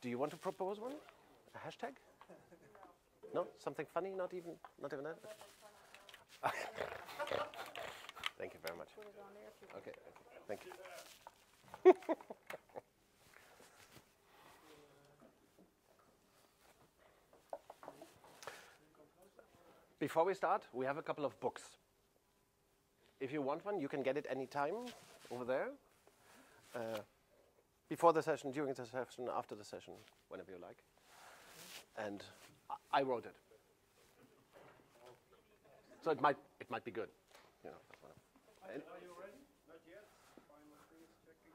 Do you want to propose one? A hashtag? No? Something funny? Not even that? Thank you very much. Okay, thank you. Before we start, we have a couple of books. If you want one, you can get it anytime over there. Before the session, during the session, after the session, whenever you like. And I wrote it. So it might be good. You know, are you ready? Not yet. Final things checking.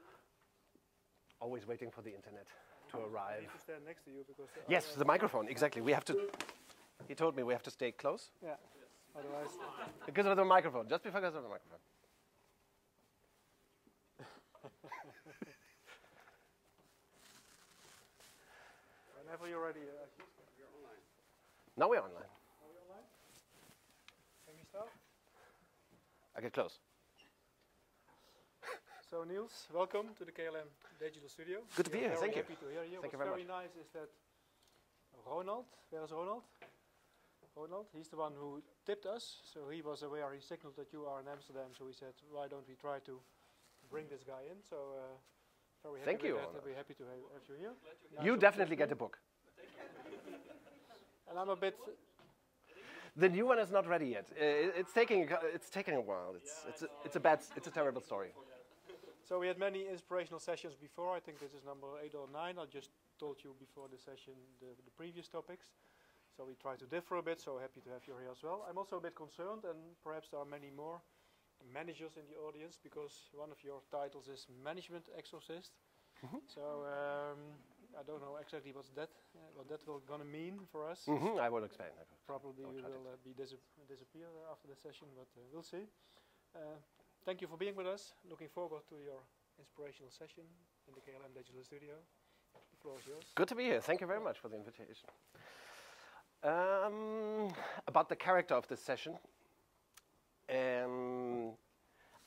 Always waiting for the internet to arrive. I need to stand next to you because yes, the microphone, exactly. We have to. He told me we have to stay close. Yeah. Otherwise. Because of the microphone. Just because of the microphone. Whenever you're ready, we're online. Now we're online. Are we online? Can we start? I get close. So Niels, welcome to the KLM Digital Studio. Good to be here. Thank you. Happy to hear you. Thank you What's very very nice is that Ronald, where is Ronald? Ronald, he's the one who tipped us. So he was aware, he signaled that you are in Amsterdam. So he said, why don't we try to bring this guy in? So very happy Thank you. We're happy to have you here. You definitely get a book. And I'm a bit. The new one is not ready yet. It's taking a while. It's a terrible story. So we had many inspirational sessions before. I think this is number 8 or 9. I just told you before the session the previous topics. So we try to differ a bit. So happy to have you here as well. I'm also a bit concerned, and perhaps there are many more managers in the audience, because one of your titles is Management Exorcist. So I don't know exactly what that will gonna mean for us. I will explain. Probably you will disappear after the session, but we'll see. Thank you for being with us. Looking forward to your inspirational session in the KLM Digital Studio. The floor is yours. Good to be here. Thank you very much for the invitation. About the character of this session,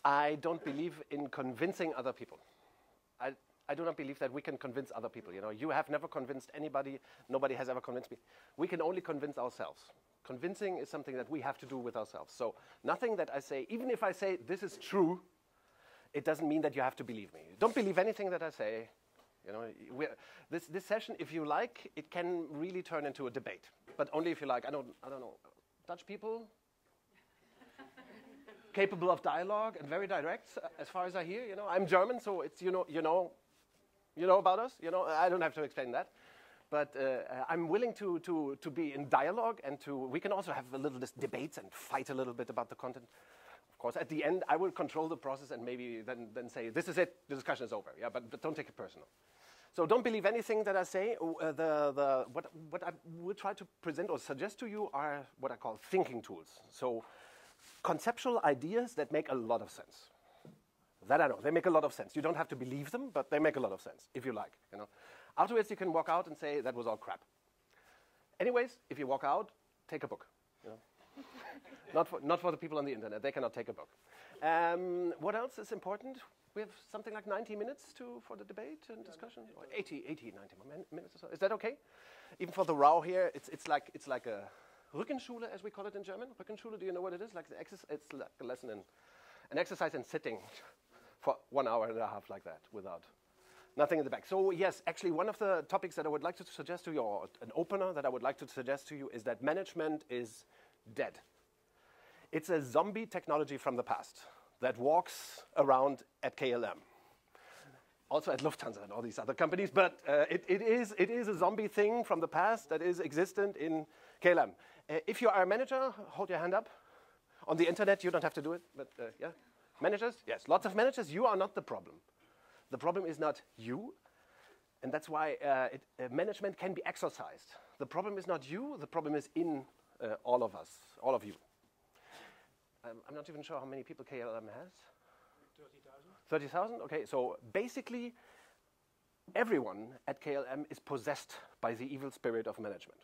I don't believe in convincing other people. I do not believe that we can convince other people. You know, you have never convinced anybody. Nobody has ever convinced me. We can only convince ourselves. Convincing is something that we have to do with ourselves. So nothing that I say, even if I say this is true, it doesn't mean that you have to believe me. Don't believe anything that I say. You know, this session, if you like, it can really turn into a debate. But only if you like. I don't know. Dutch people, capable of dialogue and very direct, as far as I hear. You know, I'm German, so it's you know about us. You know, I don't have to explain that. But I'm willing to be in dialogue, and we can also have a little debates and fight a little bit about the content. Of course, at the end, I will control the process and maybe then say, this is it, the discussion is over. Yeah, but don't take it personal. So don't believe anything that I say. What I will try to present or suggest to you are what I call thinking tools. So conceptual ideas that make a lot of sense. That I know, they make a lot of sense. You don't have to believe them, but they make a lot of sense, if you like. You know. Afterwards, you can walk out and say, that was all crap. Anyways, if you walk out, take a book. You know. not for the people on the internet. They cannot take a book. What else is important? We have something like 90 minutes for the debate and discussion. Or 80, 90 minutes or so. Is that okay? Even for the row here, it's like a Rückenschule, as we call it in German. Rückenschule, do you know what it is? It's like a lesson in an exercise in sitting for 1 hour and a half like that, without nothing in the back. So yes, actually one of the topics that I would like to suggest to you, or an opener that I would like to suggest to you, is that management is dead. It's a zombie technology from the past that walks around at KLM. Also at Lufthansa and all these other companies, but it is a zombie thing from the past that is existent in KLM. If you are a manager, hold your hand up. On the internet, you don't have to do it, but yeah. Managers? Yes, lots of managers. You are not the problem. The problem is not you, and that's why management can be exercised. The problem is not you, the problem is in all of us, all of you. I'm not even sure how many people KLM has. 30,000. 30,000? Okay, so basically everyone at KLM is possessed by the evil spirit of management.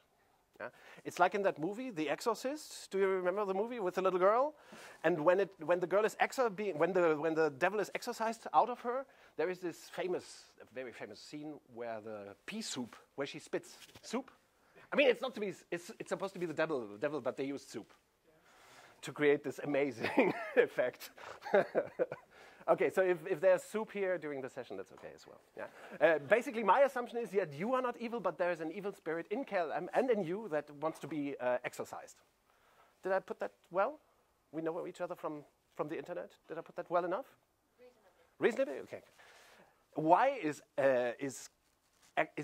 Yeah? It's like in that movie, The Exorcist. Do you remember the movie with the little girl? And when the girl is when the devil is exorcised out of her, there is this very famous scene where the pea soup, where she spits soup. I mean, it's supposed to be the devil, but they used soup to create this amazing effect. Okay, so if there's soup here during the session, that's okay as well. Yeah. Basically, my assumption is that you are not evil, but there is an evil spirit in Kel and in you that wants to be exorcised. Did I put that well? We know each other from the internet. Did I put that well enough? Reasonably? Okay. Why is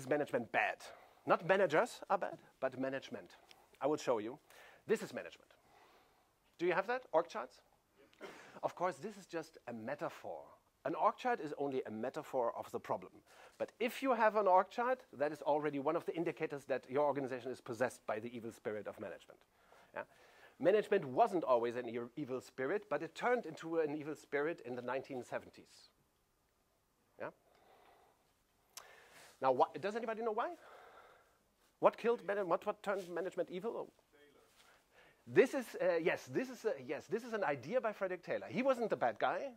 management bad? Not managers are bad, but management. I will show you. This is management. Do you have that? Org charts? Of course, this is just a metaphor. An org chart is only a metaphor of the problem. But if you have an org chart, that is already one of the indicators that your organization is possessed by the evil spirit of management. Yeah? Management wasn't always an evil spirit, but it turned into an evil spirit in the 1970s. Yeah? Now, does anybody know why? What killed what turned management evil? Oh. This is an idea by Frederick Taylor. He wasn't the bad guy.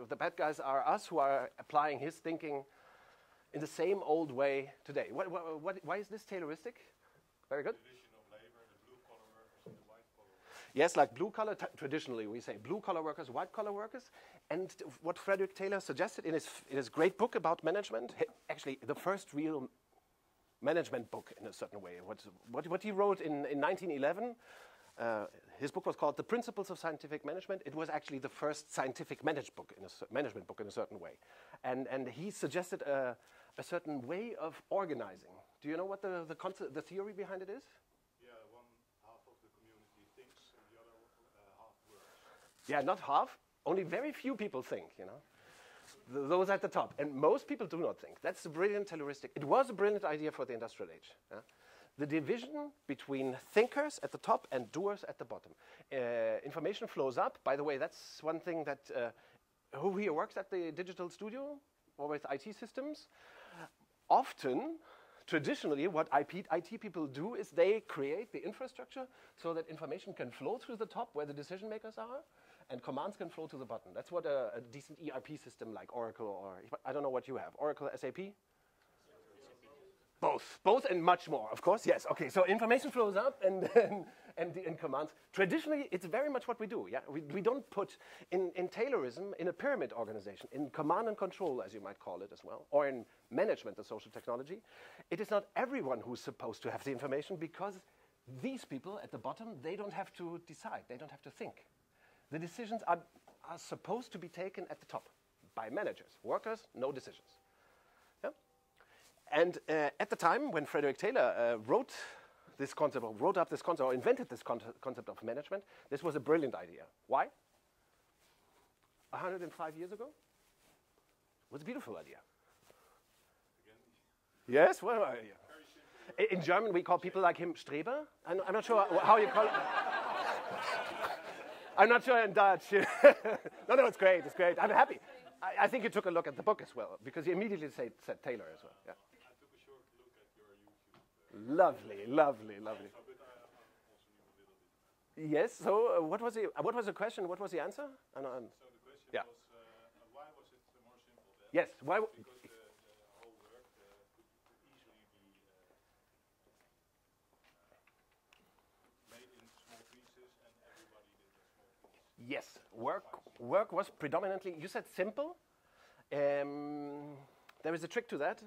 The bad guys are us who are applying his thinking in the same old way today. Why is this Tayloristic? Very good. Division of labor, the blue-collar workers and the white-collar workers. Yes, like blue-collar, traditionally we say blue-collar workers, white-collar workers. And what Frederick Taylor suggested in his great book about management, actually the first real management book in a certain way, what he wrote in 1911, his book was called The Principles of Scientific Management. It was actually the first scientific management book in a certain way. And he suggested a certain way of organizing. Do you know what the theory behind it is? Yeah, one half of the community thinks and the other half works. Yeah, not half. Only very few people think, you know. Those at the top. And most people do not think. That's a brilliant Tayloristic. It was a brilliant idea for the industrial age. Yeah? The division between thinkers at the top and doers at the bottom. Information flows up. By the way, that's one thing that who here works at the digital studio or with IT systems. Often, traditionally, what IT people do is they create the infrastructure so that information can flow through the top where the decision makers are, and commands can flow to the bottom. That's what a decent ERP system like Oracle or, I don't know what you have, Oracle, SAP? Both and much more, of course, yes. Okay, so information flows up and commands. Traditionally, it's very much what we do, yeah? We don't put, in Taylorism, in a pyramid organization, in command and control, as you might call it as well, or in management, the social technology, it is not everyone who's supposed to have the information because these people at the bottom, they don't have to decide, they don't have to think. The decisions are supposed to be taken at the top by managers. Workers, no decisions. Yeah? And at the time when Frederick Taylor wrote up this concept, or invented this concept of management, this was a brilliant idea. Why? 105 years ago? It was a beautiful idea. Again? Yes? Well, in German, we call people like him Streber. I'm not sure how you call it. I'm not sure in Dutch. No, it's great. It's great. I'm happy. I think you took a look at the book as well, because you immediately said Taylor as well. Yeah. I took a short look at your YouTube. Lovely. But I also knew a little bit. Yes. So, what was the question? What was the answer? So the question was, why was it more simple? Yes. Why? Because the whole work could easily be made in small pieces, and everybody did a small piece. Yes. Work was predominantly. You said simple. There is a trick to that.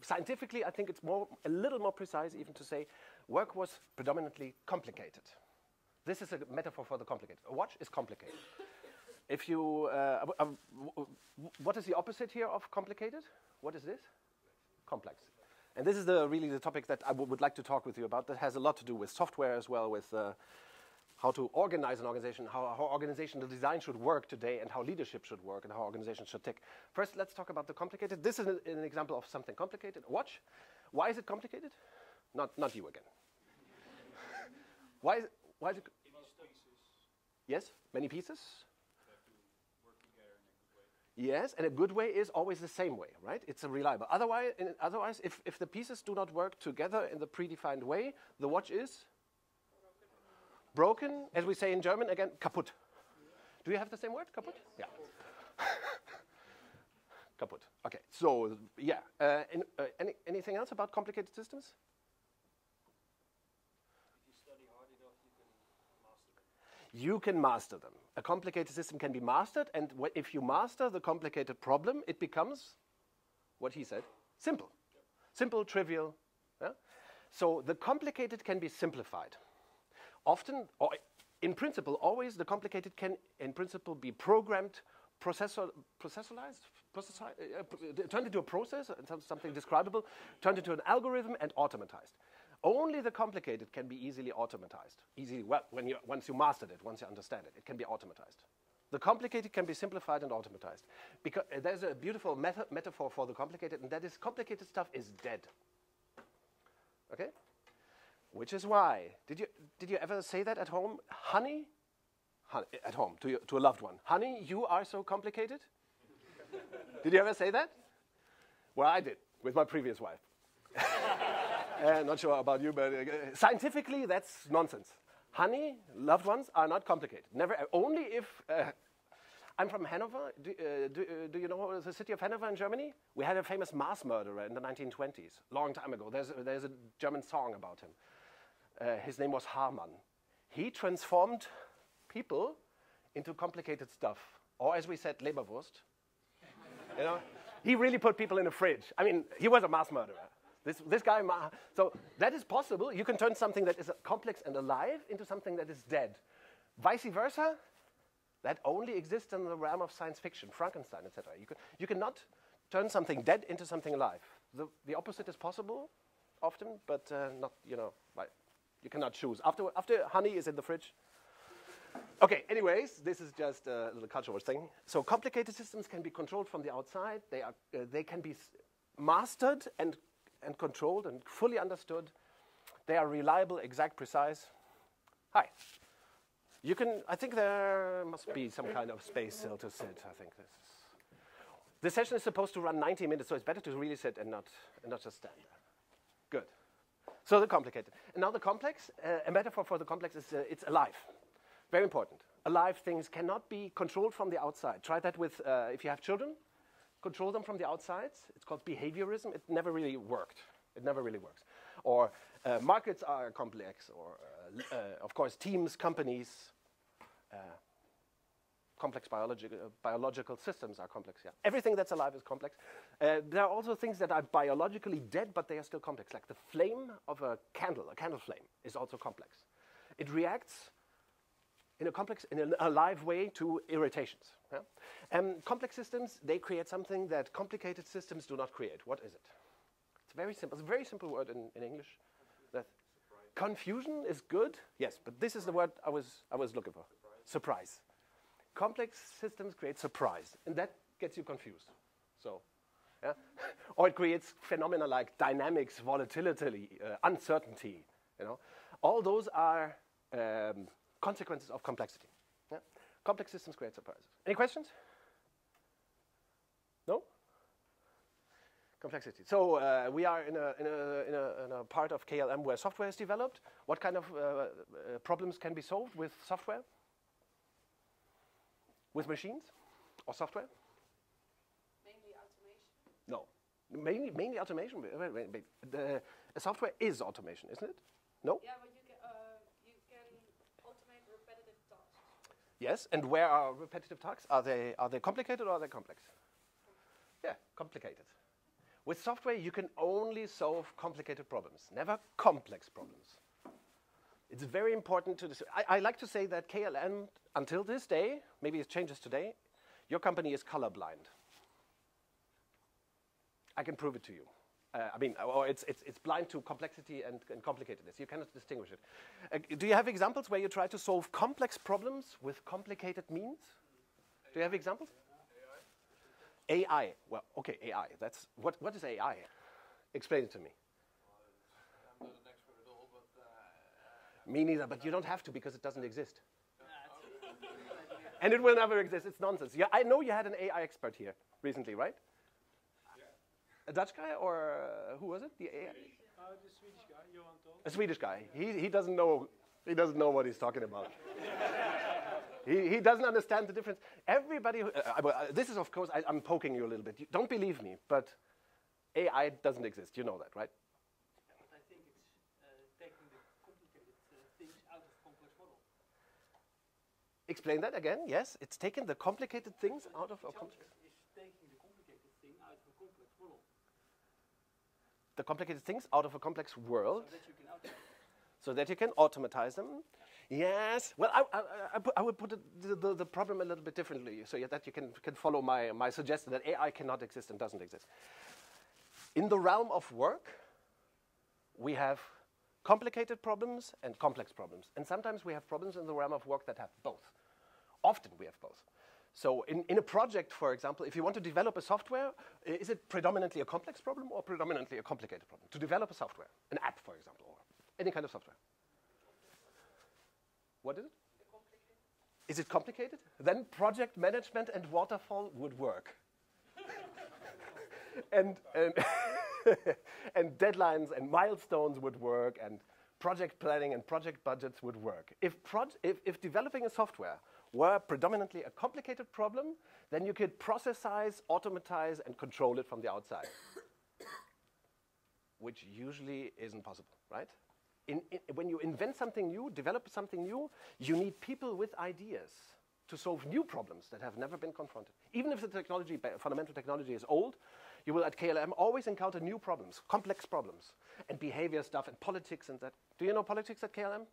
Scientifically, I think it's a little more precise even to say work was predominantly complicated. This is a metaphor for the complicated. A watch is complicated. If you, what is the opposite here of complicated? What is this? Complex. And this is really the topic that I would like to talk with you about. That has a lot to do with software as well, with how to organize an organization, how organizational design should work today, and how leadership should work, and how organizations should tick. First, let's talk about the complicated. This is an example of something complicated. A watch. Why is it complicated? Not you again. Why is it? Yes, many pieces. Have to work together in a good way. Yes, and a good way is always the same way, right? It's a reliable. Otherwise, if the pieces do not work together in the predefined way, the watch is broken, as we say in German, again, kaputt. Do you have the same word, kaputt? Yeah. Kaputt. Okay, so, yeah. Anything else about complicated systems? If you study hard enough, you can master them. You can master them. A complicated system can be mastered, and if you master the complicated problem, it becomes, what he said, simple. Yep. Simple, trivial. Yeah? So the complicated can be simplified. Often, or in principle, always the complicated can, in principle, be programmed, processualized, turned into a process, something describable, turned into an algorithm, and automatized. Only the complicated can be easily automatized. Once you mastered it, once you understand it, it can be automatized. The complicated can be simplified and automatized. Because there's a beautiful metaphor for the complicated, and that is complicated stuff is dead. Okay? Which is why, did you ever say that at home? Honey, at home, to a loved one. Honey, you are so complicated? Did you ever say that? Well, I did, with my previous wife. Not sure about you, but scientifically, that's nonsense. Honey, loved ones are not complicated. Never, only if, I'm from Hanover. Do you know the city of Hanover in Germany? We had a famous mass murderer in the 1920s, long time ago. There's a German song about him. His name was Hamann. He transformed people into complicated stuff. Or as we said, Leberwurst. You know? He really put people in a fridge. I mean, he was a mass murderer. This guy, so that is possible. You can turn something that is complex and alive into something that is dead. Vice versa, that only exists in the realm of science fiction, Frankenstein, etc. You cannot turn something dead into something alive. The opposite is possible, often, but not, you cannot choose. After honey is in the fridge. Okay, anyways, this is just a little cultural thing. So complicated systems can be controlled from the outside. They can be mastered and controlled and fully understood. They are reliable, exact, precise. Hi. I think there must be some kind of space still to sit. I think this session is supposed to run 90 minutes, so it's better to really sit and not just stand there. Good. So the complicated. And now the complex, a metaphor for the complex is it's alive. Very important. Alive things cannot be controlled from the outside. Try that with, if you have children. Control them from the outside. It's called behaviorism. It never really worked. It never really works. Or markets are complex, or of course teams, companies, complex biological systems are complex. Yeah, everything that's alive is complex. There are also things that are biologically dead, but they are still complex. Like the flame of a candle flame, is also complex. It reacts in an alive way to irritations. Yeah? Complex systems, they create something that complicated systems do not create. What is it? It's very simple. It's a very simple word in English. That confusion is good. Yes, but this is the word I was looking for. Surprise. Complex systems create surprise, and that gets you confused. So, yeah? Or it creates phenomena like dynamics, volatility, uncertainty. All those are consequences of complexity. Yeah? Complex systems create surprises. Any questions? No? Complexity. So we are in a part of KLM where software is developed. What kind of problems can be solved with software? With machines or software? Mainly automation. No, mainly automation. The software is automation, isn't it? No. Yeah, but you can automate repetitive tasks. Yes, and where are repetitive tasks? Are they complicated or are they complex? Yeah, complicated. With software, you can only solve complicated problems, never complex problems. It's very important to... I like to say that KLM, until this day, maybe it changes today, your company is colorblind. I can prove it to you. Or it's blind to complexity and complicatedness. You cannot distinguish it. Do you have examples where you try to solve complex problems with complicated means? Do you have examples? AI. Well, okay, AI. That's what is AI? Explain it to me. I'm not an expert at all, but... Me neither, but you don't have to because it doesn't exist. And it will never exist. It's nonsense. Yeah, I know you had an AI expert here recently, right? A Dutch guy, or who was it? The AI? The Swedish guy, Johan Tol. A Swedish guy. He doesn't know. He doesn't know what he's talking about. he doesn't understand the difference. Everybody. This is, of course, I'm poking you a little bit. You don't believe me, but AI doesn't exist. You know that, right? But I think it's taking the complicated things out of complex model. Explain that again. Yes, it's taking the complicated things out of a complex. Is taking the complicated thing out of a complex model. The complicated things out of a complex world, So that you can automate. so that you can automatize them. Yes. Well, I would put the problem a little bit differently, so that you can follow my suggestion that AI cannot exist and doesn't exist. In the realm of work, we have complicated problems and complex problems. And sometimes we have problems in the realm of work that have both. Often we have both. So in a project, for example, if you want to develop a software, is it predominantly a complex problem or predominantly a complicated problem? To develop a software, an app, for example, or any kind of software. What is it? Is it complicated? Then project management and waterfall would work. and and deadlines and milestones would work, and project planning and project budgets would work. If developing a software were predominantly a complicated problem, then you could processize, automatize, and control it from the outside, which usually isn't possible, right? When you invent something new, develop something new, you need people with ideas to solve new problems that have never been confronted. Even if the technology, fundamental technology, is old, you will at KLM always encounter new problems, complex problems, and behavior stuff and politics and that. Do you know politics at KLM?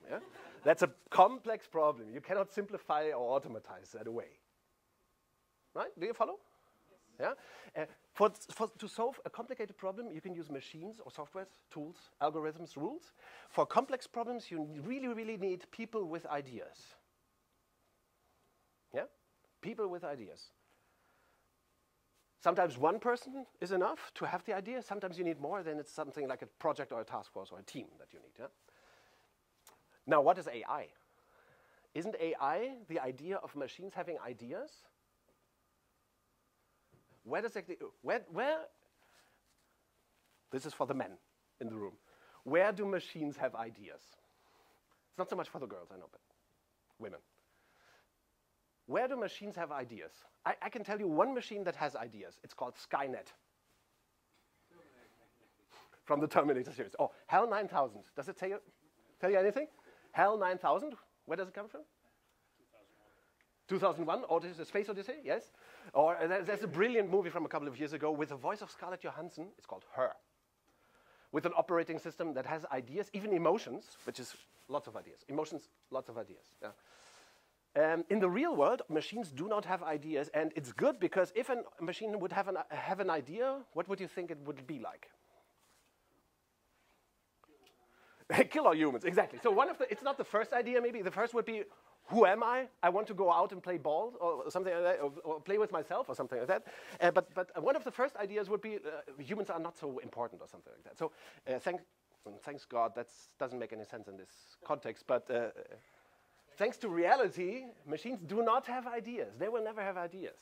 Yeah? That's a complex problem. You cannot simplify or automatize that away. Right? Do you follow? Yes. Yeah? To solve a complicated problem, you can use machines or softwares, tools, algorithms, rules. For complex problems, you really, really need people with ideas. Yeah? People with ideas. Sometimes one person is enough to have the idea. Sometimes you need more. Then it's something like a project or a task force or a team that you need. Yeah? Now, what is AI? Isn't AI the idea of machines having ideas? Where does it, where, this is for the men in the room. Where do machines have ideas? It's not so much for the girls, I know, but women. Where do machines have ideas? I can tell you one machine that has ideas. It's called Skynet. From the Terminator series. Oh, HAL 9000. Does it tell you anything? HAL 9000, where does it come from? 2001, Odyssey, Space Odyssey, yes. Or there's a brilliant movie from a couple of years ago with the voice of Scarlett Johansson. It's called Her. With an operating system that has ideas, even emotions, which is lots of ideas. Emotions, lots of ideas. Yeah. In the real world, machines do not have ideas, and it's good because if a machine would have an idea, what would you think it would be like? Kill all humans, exactly. So it's not the first idea, maybe. The first would be, who am I? I want to go out and play ball or something like that, or play with myself or something like that. But one of the first ideas would be, humans are not so important or something like that. So thanks God, that doesn't make any sense in this context, but thanks to reality, machines do not have ideas. They will never have ideas.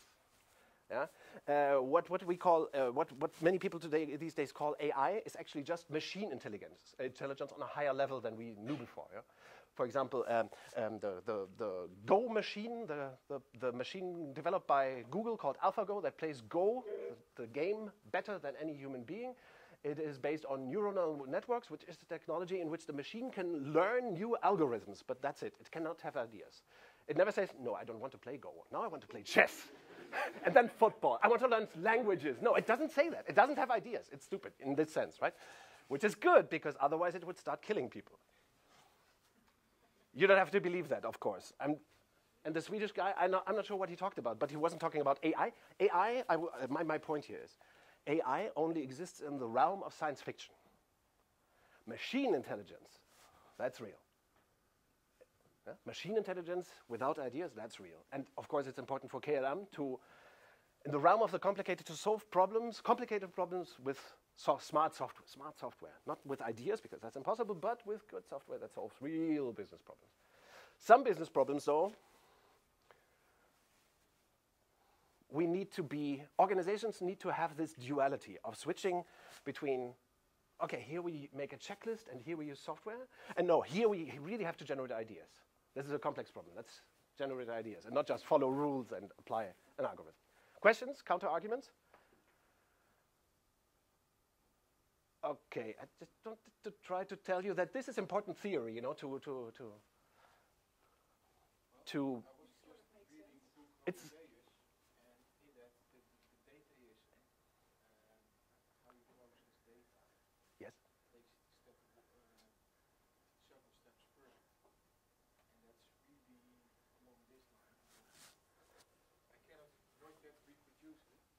Yeah? What we call, what many people these days call AI is actually just machine intelligence on a higher level than we knew before. Yeah? For example, the Go machine, the machine developed by Google called AlphaGo that plays Go, the game, better than any human being. It is based on neuronal networks, which is the technology in which the machine can learn new algorithms, but that's it. It cannot have ideas. It never says, no, I don't want to play Go. Now I want to play chess. And then football. I want to learn languages. No, it doesn't say that. It doesn't have ideas. It's stupid in this sense, right? Which is good, because otherwise it would start killing people. You don't have to believe that, of course. And the Swedish guy, I'm not sure what he talked about, but he wasn't talking about AI. AI, my point here is, AI only exists in the realm of science fiction. Machine intelligence, that's real. Yeah? Machine intelligence without ideas, that's real. And of course, it's important for KLM to, in the realm of the complicated, to solve problems, complicated problems with smart software. Not with ideas, because that's impossible, but with good software that solves real business problems. Some business problems, though, we need to be, organizations need to have this duality of switching between, okay, here we make a checklist and here we use software. And no, here we really have to generate ideas. This is a complex problem. Let's generate ideas and not just follow rules and apply an algorithm. Questions, counter arguments? Okay, I just wanted to try to tell you that this is important theory, you know, to it's yes.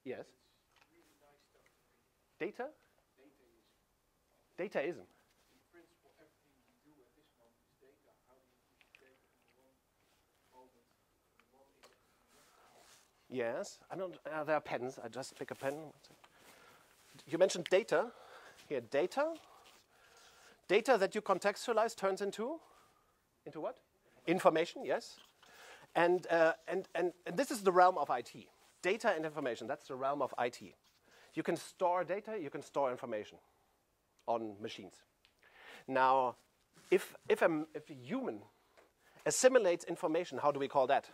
Yes. Data? Dataism. In principle, everything we do at this moment is data. How do you put data in one moment, in one event? Yes. I don't. There are pens. I just pick a pen. You mentioned data. Here, data. Data that you contextualize turns into what? Information. Yes. And this is the realm of IT. Data and information. That's the realm of IT. You can store data. You can store information on machines. Now, if a human assimilates information, how do we call that?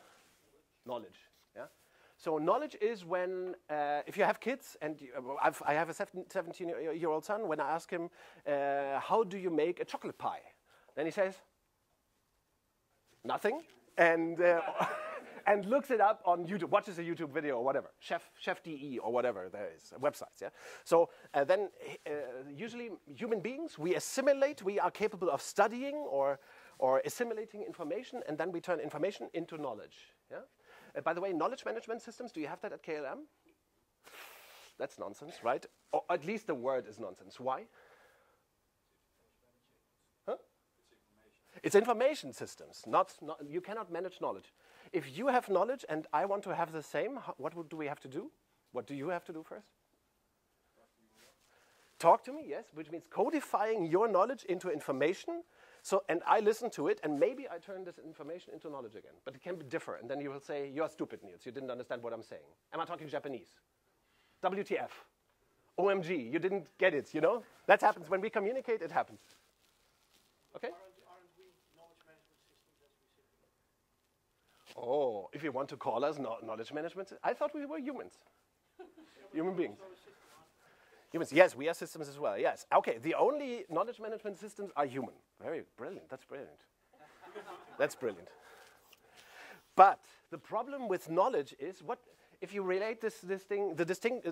Knowledge. Yeah. So knowledge is when, if you have kids, and I have a 17-year-old son, when I ask him, how do you make a chocolate pie? Then he says, nothing, and and looks it up on YouTube, watches a YouTube video or whatever, Chef DE or whatever there is, websites, yeah? So then usually human beings, we assimilate, we are capable of studying or assimilating information, and then we turn information into knowledge, yeah? By the way, knowledge management systems, do you have that at KLM? That's nonsense, right? Or at least the word is nonsense. Why? Huh? It's information systems, not you cannot manage knowledge. If you have knowledge and I want to have the same, what do we have to do? What do you have to do first? Talk to me, yes, which means codifying your knowledge into information. So, and I listen to it, and maybe I turn this information into knowledge again. But it can be different, and then you will say, you're stupid, Niels, you didn't understand what I'm saying. Am I talking Japanese? WTF? OMG, you didn't get it, you know? That happens. When we communicate, it happens. Okay? Aren't we knowledge management systems as we sit here? Oh, if you want to call us knowledge management, I thought we were humans. Human beings. Humans, yes, we are systems as well, yes. Okay, the only knowledge management systems are human. Very brilliant, that's brilliant. That's brilliant. But the problem with knowledge is, what if you relate the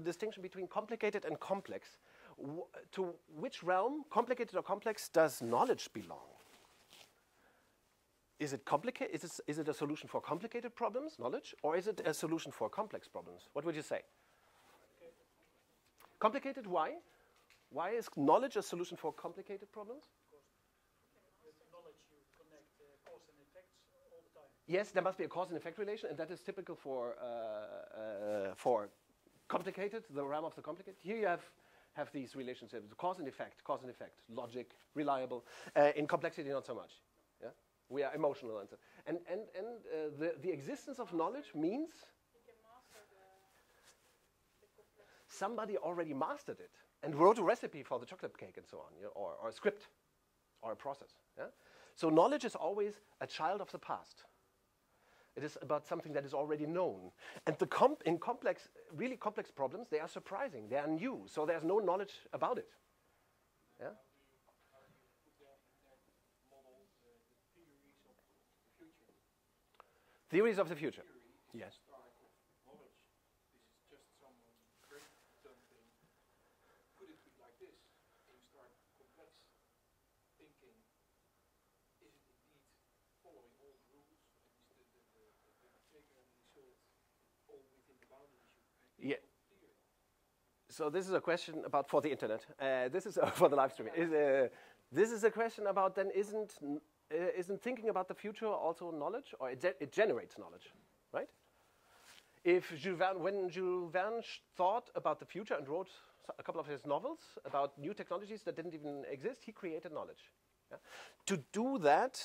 distinction between complicated and complex, to which realm, complicated or complex, does knowledge belong? Is it complicated? Is it a solution for complicated problems, knowledge, or is it a solution for complex problems? What would you say? Complicated, why? Why is knowledge a solution for complicated problems? With knowledge, you connect cause and effects all the time. Yes, there must be a cause and effect relation, and that is typical for complicated, the realm of the complicated. Here you have these relationships, cause and effect, logic, reliable. In complexity, not so much. Yeah, we are emotional, and the existence of knowledge means somebody already mastered it and wrote a recipe for the chocolate cake and so on, you know, or a script or a process. Yeah? So knowledge is always a child of the past. It is about something that is already known. And in really complex problems, they are surprising, they are new, so there's no knowledge about it. Yeah? How do you put that in that model, the theories of the future? Theories of the future. Yes. Start of knowledge. This is just someone very done thing. Could it be like this? And you start complex thinking. Is it indeed following all the rules? And is the trigger and result all within the boundaries you Yeah. So this is a question about for the internet. This is for the live stream. This is a question about then isn't thinking about the future also knowledge, or it generates knowledge, right? If when Jules Verne thought about the future and wrote a couple of his novels about new technologies that didn't even exist, he created knowledge. Yeah? To do that,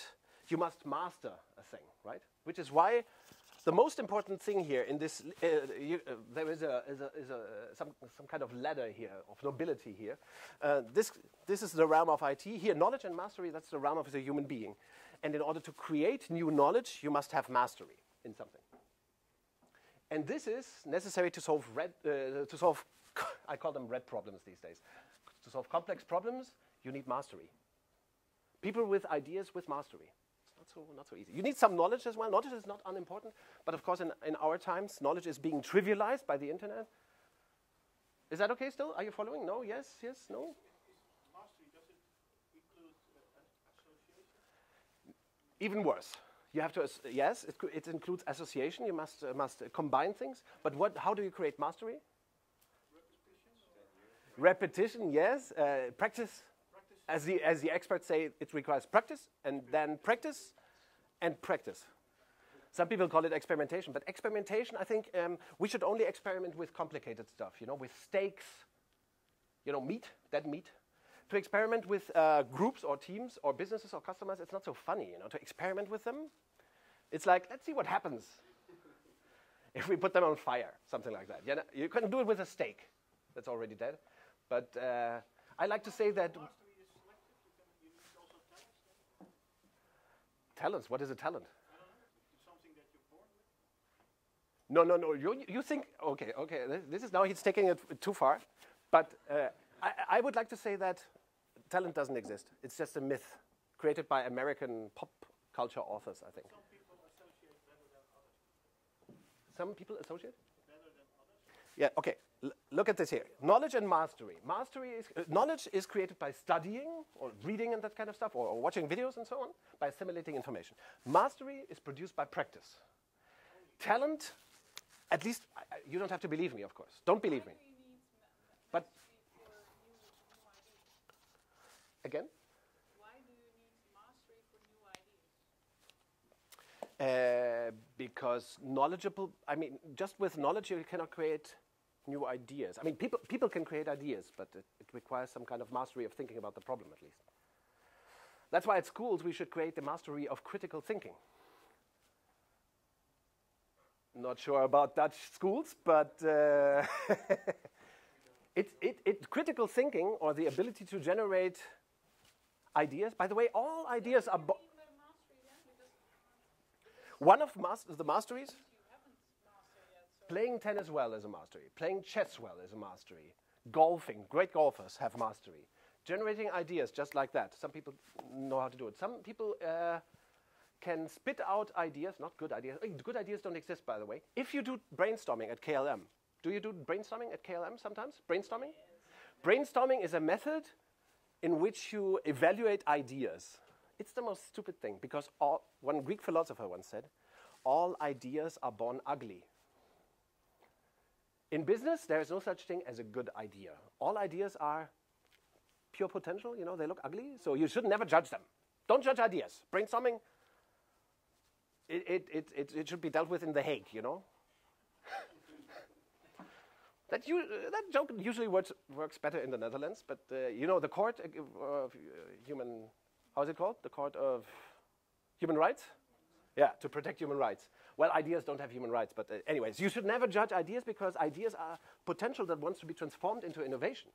you must master a thing, right? Which is why the most important thing here in this, there is some kind of ladder here, of nobility here. This is the realm of IT. Here, knowledge and mastery, that's the realm of the human being. And in order to create new knowledge, you must have mastery in something. And this is necessary to solve I call them red problems these days. To solve complex problems, you need mastery. People with ideas with mastery. It's not so easy. You need some knowledge as well. Knowledge is not unimportant, but of course in our times, knowledge is being trivialized by the internet. Is that okay still? Are you following? No? Yes? Yes? No? Mastery, does it include association? Even worse. You have to, yes, it includes association. You must combine things. But how do you create mastery? Repetition, yes. Practice. As the experts say, it requires practice, and then practice, and practice. Some people call it experimentation, but experimentation, I think we should only experiment with complicated stuff, with steaks, meat, dead meat. To experiment with groups or teams or businesses or customers, it's not so funny, to experiment with them. It's like, let's see what happens if we put them on fire, something like that. You can do it with a steak that's already dead. But I like to say that... Mastery is selective. You need also talents then? Talents? What is a talent? I don't know. It's something that you're born with? No. You think... Okay. This is now he's taking it too far. But I would like to say that talent doesn't exist. It's just a myth created by American pop culture authors, I think. Some people associate better than others. Some people associate? Better than others? Yeah, okay. Look at this here. Knowledge and mastery. Knowledge is created by studying or reading and that kind of stuff, or watching videos and so on, by assimilating information. Mastery is produced by practice. Talent, at least, you don't have to believe me, of course. Don't believe me. But again? Why do you need mastery for new ideas? Because just with knowledge you cannot create new ideas. People can create ideas, but it requires some kind of mastery of thinking about the problem, at least. That's why at schools we should create the mastery of critical thinking. Not sure about Dutch schools, but critical thinking, or the ability to generate ideas. By the way, all ideas are... One of the masteries... Playing tennis well is a mastery. Playing chess well is a mastery. Golfing, great golfers have mastery. Generating ideas just like that. Some people know how to do it. Some people can spit out ideas, not good ideas. Good ideas don't exist, by the way. If you do brainstorming at KLM, do you do brainstorming at KLM sometimes? Brainstorming? Brainstorming is a method in which you evaluate ideas. It's the most stupid thing, because one Greek philosopher once said, all ideas are born ugly. In business, there is no such thing as a good idea. All ideas are pure potential, they look ugly, so you should never judge them. Don't judge ideas. Brainstorming, it should be dealt with in The Hague, That joke usually works better in the Netherlands, but the court of human, how's it called? The court of human rights? Yeah, to protect human rights. Well, ideas don't have human rights, but anyways, you should never judge ideas, because ideas are potential that wants to be transformed into innovation.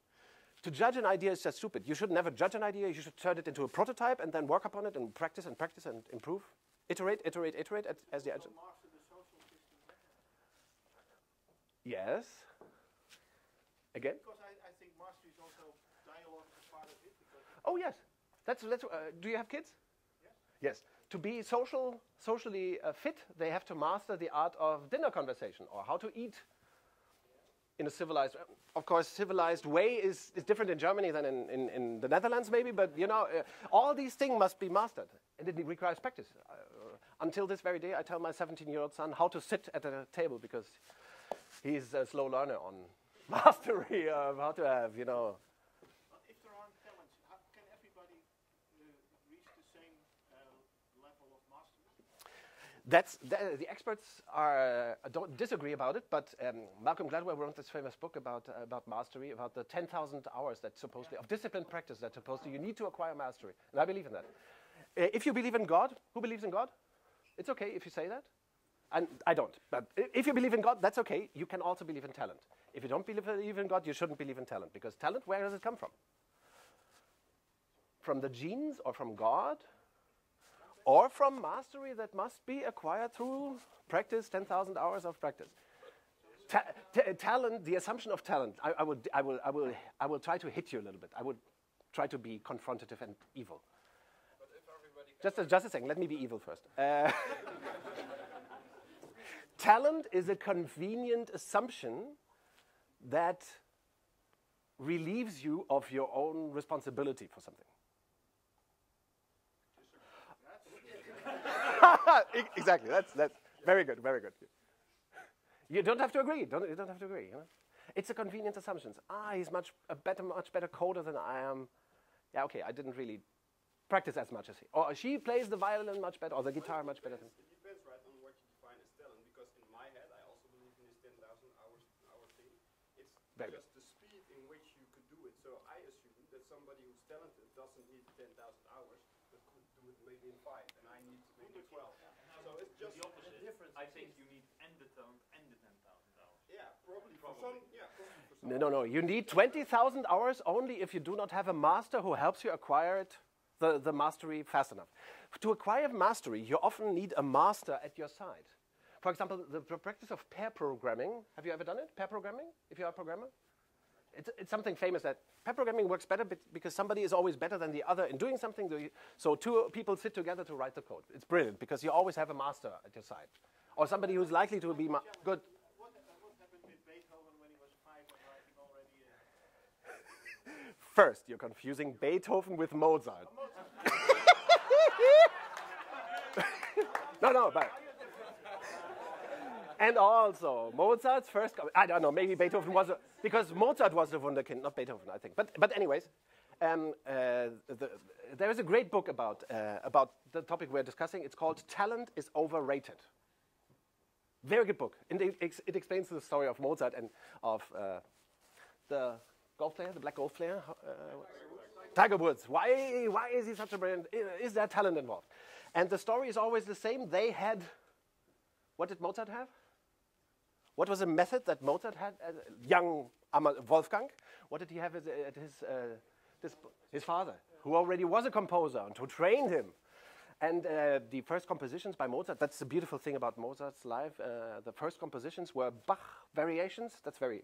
To judge an idea is just stupid. You should never judge an idea. You should turn it into a prototype and then work upon it and practice and improve. Iterate as the agent. Master the social system. Yes. Again? Because I think mastery is also dialogue as part of it. Oh, yes. Do you have kids? Yes. Yes. To be socially fit, they have to master the art of dinner conversation, or how to eat in a civilized... Of course, civilized way is different in Germany than in the Netherlands, maybe, but, all these things must be mastered, and it requires practice. Until this very day, I tell my 17-year-old son how to sit at a table, because he's a slow learner on mastery of how to have, But if there aren't talents, how can everybody reach the same level of mastery? The experts don't disagree about it, but Malcolm Gladwell wrote this famous book about mastery, about the 10,000 hours that's supposedly of disciplined practice that supposedly you need to acquire mastery, and I believe in that. If you believe in God, who believes in God? It's okay if you say that. And I don't. But if you believe in God, that's okay. You can also believe in talent. If you don't believe in God, you shouldn't believe in talent. Because talent, where does it come from? From the genes or from God? Or from mastery that must be acquired through practice, 10,000 hours of practice. Talent, the assumption of talent, I will try to hit you a little bit. I would try to be confrontative and evil. But if everybody Just a second, let me be evil first. Talent is a convenient assumption that relieves you of your own responsibility for something. Exactly, that's very good, very good. You don't have to agree. You don't have to agree. You know? It's a convenient assumption. He's much better coder than I am. Yeah, okay, I didn't really practice as much as he. Or she plays the violin much better, or the guitar much better than. It depends, right, on what you define as talent. Because in my head, I also believe in this 10,000 hour thing. It's Very just the speed in which you could do it. So I assume that somebody who's talented doesn't need 10,000 hours, but could do it maybe in 5, and I need maybe 12. So it's just The opposite. difference. I think you need and the talent and the 10,000 hours. Yeah, probably for some. Yeah, probably for some. No. You need 20,000 hours only if you do not have a master who helps you acquire it, the mastery fast enough. To acquire mastery, you often need a master at your side. For example, the practice of pair programming. Have you ever done it? Pair programming, if you are a programmer? It's something famous that pair programming works better because somebody is always better than the other in doing something. So two people sit together to write the code. It's brilliant because you always have a master at your side. Or somebody who's likely to be good. What happened with Beethoven when he was 5 and writing already? First, you're confusing Beethoven with Mozart. No, but... And also, Mozart's first... I don't know, maybe Beethoven was... because Mozart was the wunderkind, not Beethoven, I think. But anyways, there is a great book about the topic we're discussing. It's called Talent is Overrated. Very good book. And it explains the story of Mozart and of the golf player, the black golf player. Tiger Woods. Why is he such a brilliant... Is there talent involved? And the story is always the same. They had... What did Mozart have? What was a method that Mozart had? Young Wolfgang. What did he have at his father, who already was a composer and who trained him? And the first compositions by Mozart, that's the beautiful thing about Mozart's life. The first compositions were Bach variations. That's very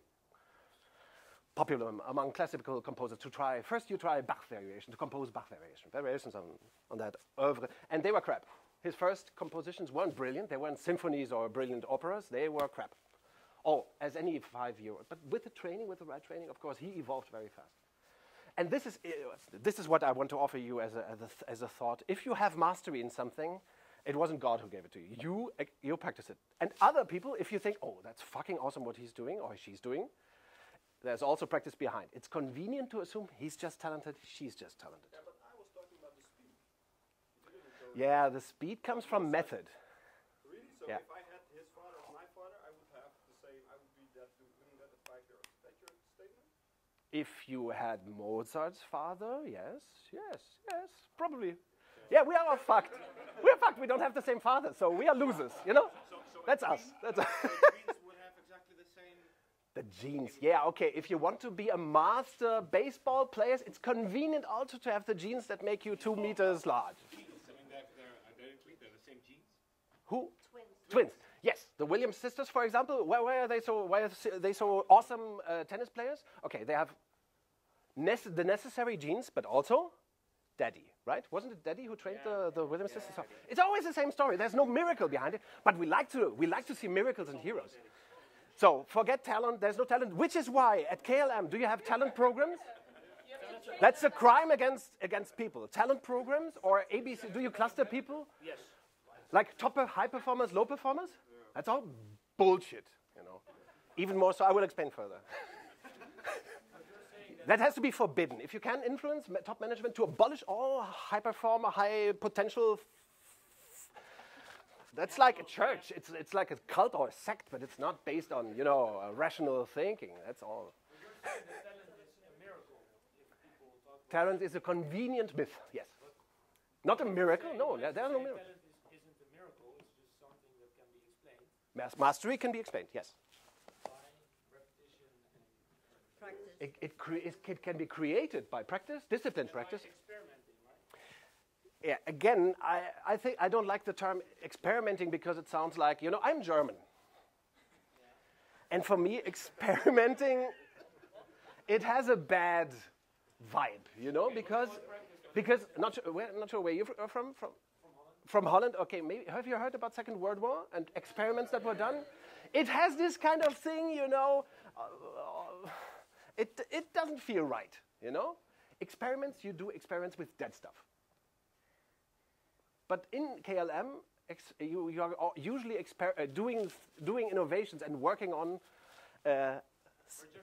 popular among classical composers to try. First you try Bach variation, to compose Bach variation. Variations on that oeuvre. And they were crap. His first compositions weren't brilliant. They weren't symphonies or brilliant operas. They were crap. Oh, as any 5-year-old. But with the training, with the right training, of course, he evolved very fast. And this is what I want to offer you as a thought. If you have mastery in something, it wasn't God who gave it to you. You practice it. And other people, if you think, oh, that's fucking awesome what he's doing or she's doing, there's also practice behind. It's convenient to assume he's just talented, she's just talented. Yeah, but I was talking about the speed. Yeah, the speed comes from method. Really? So Yeah. if I had his father as my father, I would have the same. I would be that doing that at 5 years. Is that your statement? If you had Mozart's father, yes, probably. Yeah, we are all fucked. We're fucked. We don't have the same father, so we are losers, you know? That's us. That's us. Genes would have exactly the same. The genes, yeah, okay. If you want to be a master baseball player, it's convenient also to have the genes that make you 2 meters large. I mean, they're identically, they're the same genes. Who? Twins. Twins. Yes, the Williams sisters, for example. Why are they so awesome tennis players? Okay, they have the necessary genes, but also daddy, right? Wasn't it daddy who trained the Williams sisters? So it's always the same story. There's no miracle behind it, but we like to see miracles and heroes. So forget talent. There's no talent, which is why at KLM, do you have talent programs? That's a crime against people. Talent programs or ABC? Do you cluster people? Yes. Like high performers, low performers? That's all bullshit, you know. Even more so, I will explain further. That has to be forbidden. If you can influence top management to abolish all high performer, high potential, that's like a church. It's like a cult or a sect, but it's not based on, you know, rational thinking. That's all. Talent is a convenient myth, yes. Not a miracle, no, there's no miracle. Talent isn't a miracle, it's just something that can be explained. Mastery can be explained, yes. By repetition and Practice. It can be created by practice, disciplined practice. by experimenting, right? Yeah, again, I think I don't like the term experimenting because it sounds like, you know, I'm German. And for me, experimenting, it has a bad vibe, you know, because not sure where you're from. From Holland. Okay, maybe have you heard about Second World War and experiments that were done? It has this kind of thing, you know. It doesn't feel right, you know. Experiments, you do experiments with dead stuff. But in KLM, you are usually doing innovations and working on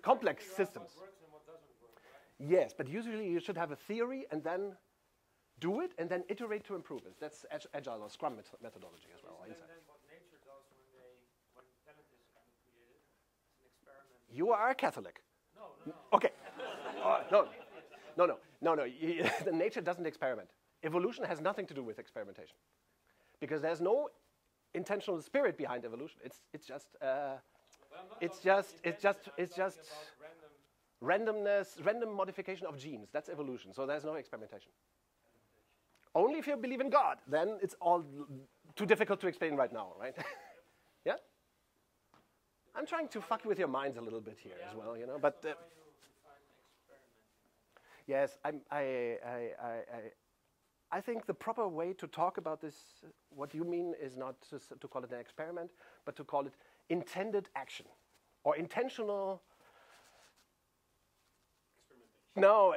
complex systems. What works and what doesn't work, right? Yes, but usually you should have a theory and then do it and then iterate to improve it. That's agile or Scrum methodology as well. Isn't inside. that then what nature does when talent is kind of created? It's an experiment. You are a Catholic. No. Okay. No. The nature doesn't experiment. Evolution has nothing to do with experimentation, because there's no intentional spirit behind evolution. It's just randomness, random modification of genes. That's evolution. So there's no experimentation. Only if you believe in God, then it's all too difficult to explain right now, right? Yeah. I'm trying to fuck with your minds a little bit here as well, you know. But How you define experimenting? yes, I think the proper way to talk about this, what you mean, is not to call it an experiment, but to call it intended action or intentional. No.